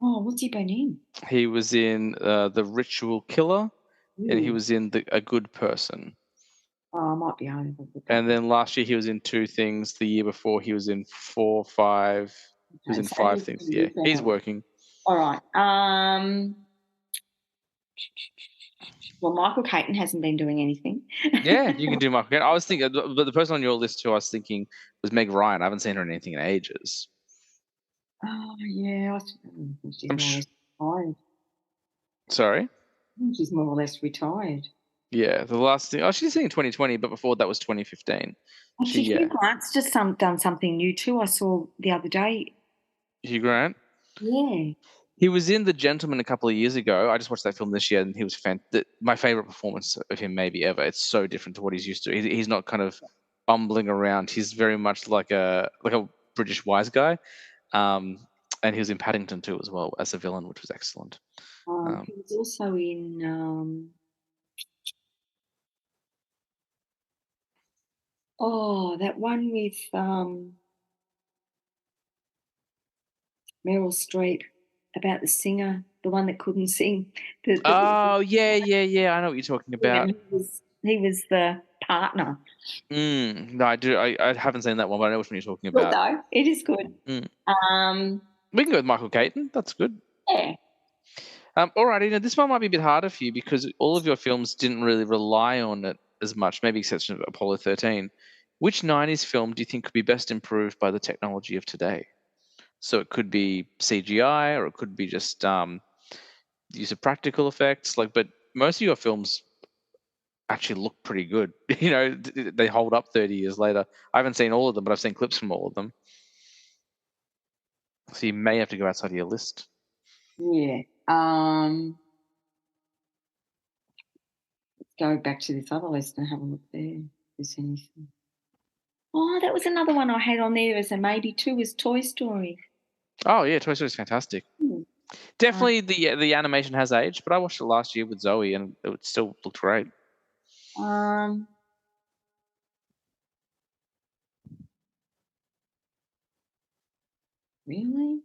B: Oh, what's he been in?
A: He was in The Ritual Killer, and he
B: Ooh.
A: was in A Good Person.
B: Oh, I might be over with that.
A: And then last year he was in 2 things. The year before he was in 4, 5. He was
B: Okay,
A: in
B: so
A: 5
B: he's
A: things.
B: been
A: Yeah,
B: with
A: he's
B: her.
A: working.
B: All right. Well, Michael Caton hasn't been doing anything.
A: Yeah, you can do Michael Caine. I was thinking, but the person on your list too, I was thinking was Meg Ryan. I haven't seen her in anything in ages.
B: Oh, yeah. She's
A: I'm
B: more or less retired.
A: sorry.
B: She's more or less retired.
A: Yeah, the last thing. Oh, she's in 2020, but before that was 2015.
B: Actually, Hugh
A: Yeah,
B: Grant's just done something new too. I saw the other day.
A: Hugh Grant.
B: Yeah.
A: He was in The Gentleman a couple of years ago. I just watched that film this year, and he was my favorite performance of him maybe ever. It's so different to what he's used to. He's not kind of bumbling around. He's very much like a British wise guy. And he was in Paddington too as well as a villain, which was excellent.
B: He was also in that one with Meryl Streep about the singer, the one that couldn't sing.
A: Oh yeah. I know what you're talking about.
B: And he was the partner.
A: No, I do. I haven't seen that one, but I know which one you're talking
B: Good
A: about.
B: though. It is good.
A: Mm.
B: Um,
A: We can go with Michael Caton. That's good.
B: yeah.
A: Alrighty, now this one might be a bit harder for you because all of your films didn't really rely on it as much, maybe exception of Apollo 13. Which 90s film do you think could be best improved by the technology of today? So it could be CGI or it could be just use of practical effects. But most of your films actually look pretty good. They hold up 30 years later. I haven't seen all of them, but I've seen clips from all of them. So you may have to go outside of your list.
B: Yeah. Let's go back to this other list and have a look there. If there's anything. Oh, that was another one I had on there as a maybe too, was Toy Story.
A: Oh yeah, Toy Story is fantastic.
B: Hmm.
A: Definitely the animation has aged, but I watched it last year with Zoe and it still looked great.
B: Um, really?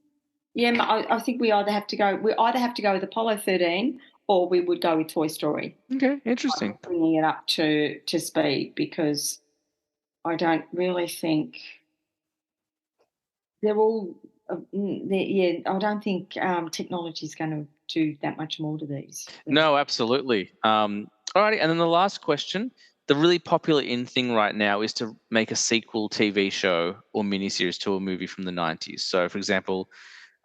B: Yeah, I think we either have to go. We either have to go with Apollo 13, or we would go with Toy Story.
A: Okay,
B: I'm
A: interesting.
B: just bringing it up to speed because I don't really think they're all. Yeah, I don't think technology is going to do that much more to these.
A: No, absolutely. Alrighty, and then the last question. The really popular in thing right now is to make a sequel TV show or miniseries to a movie from the 90s. So, for example,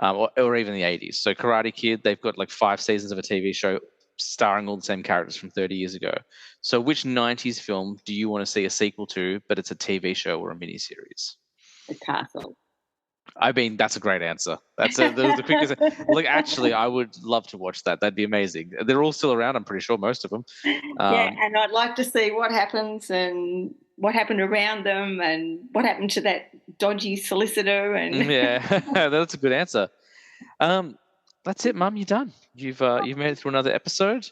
A: or even the 80s. So, Karate Kid, they've got like 5 seasons of a TV show starring all the same characters from 30 years ago. So, which 90s film do you want to see a sequel to, but it's a TV show or a miniseries?
B: The castle.
A: I mean, that's a great answer. That's the quickest. Like, actually, I would love to watch that. That'd be amazing. They're all still around. I'm pretty sure most of them.
B: Yeah,
A: Um,
B: and I'd like to see what happens and what happened around them and what happened to that dodgy solicitor and
A: yeah, that's a good answer. Um, that's it, Mum. You're done. You've made it through another episode.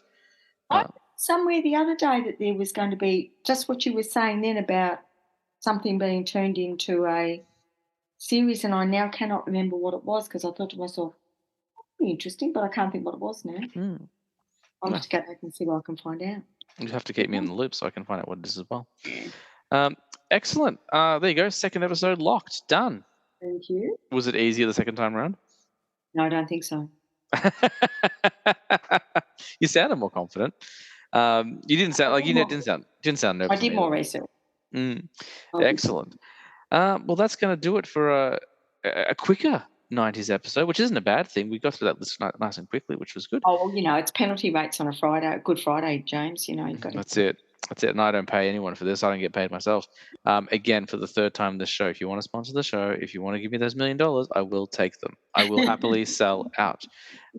B: I
A: Uh,
B: read somewhere the other day that there was going to be just what you were saying then about something being turned into a series, and I now cannot remember what it was because I thought to myself, "Pretty interesting," but I can't think what it was now.
A: hmm,
B: I'll
A: no,
B: have to go back and see what I can find out.
A: you have to keep me in the loop so I can find out what it is as well.
B: Yeah.
A: Um, excellent. There you go. Second episode locked. Done.
B: Thank you.
A: Was it easier the second time around?
B: No, I don't think so.
A: You sounded more confident. You didn't sound like didn't sound
B: I
A: nervous.
B: did more research.
A: Mm,
B: I did.
A: excellent. Well, that's going to do it for a quicker 90s episode, which isn't a bad thing. We got through that list nice and quickly, which was good.
B: Oh, well, it's penalty rates on a Friday, Good Friday, James. You've got to.
A: That's it. That's it. And I don't pay anyone for this. I don't get paid myself. Again, for the third time this show, if you want to sponsor the show, if you want to give me those $1 million, I will take them. I will happily sell out.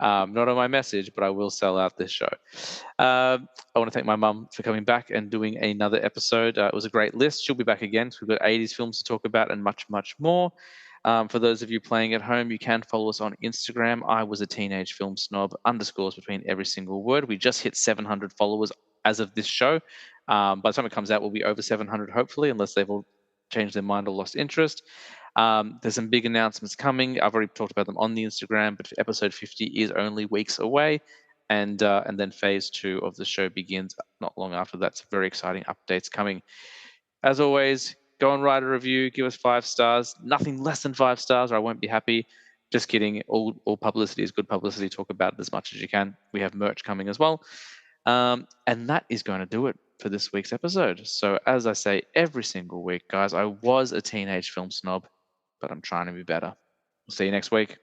A: Not on my message, but I will sell out this show. I want to thank my mum for coming back and doing another episode. It was a great list. She'll be back again. So we've got 80s films to talk about and much, much more. For those of you playing at home, you can follow us on Instagram. I was a teenage film snob, underscores between every single word. We just hit 700 followers as of this show. By the time it comes out, we'll be over 700, hopefully, unless they've all changed their mind or lost interest. There's some big announcements coming. I've already talked about them on the Instagram, but episode 50 is only weeks away. And then phase 2 of the show begins not long after that. Some very exciting updates coming. As always, go and write a review. Give us 5 stars. Nothing less than 5 stars, or I won't be happy. Just kidding. All publicity is good publicity. Talk about it as much as you can. We have merch coming as well. And that is going to do it for this week's episode. So as I say every single week, guys, I was a teenage film snob, but I'm trying to be better. We'll see you next week.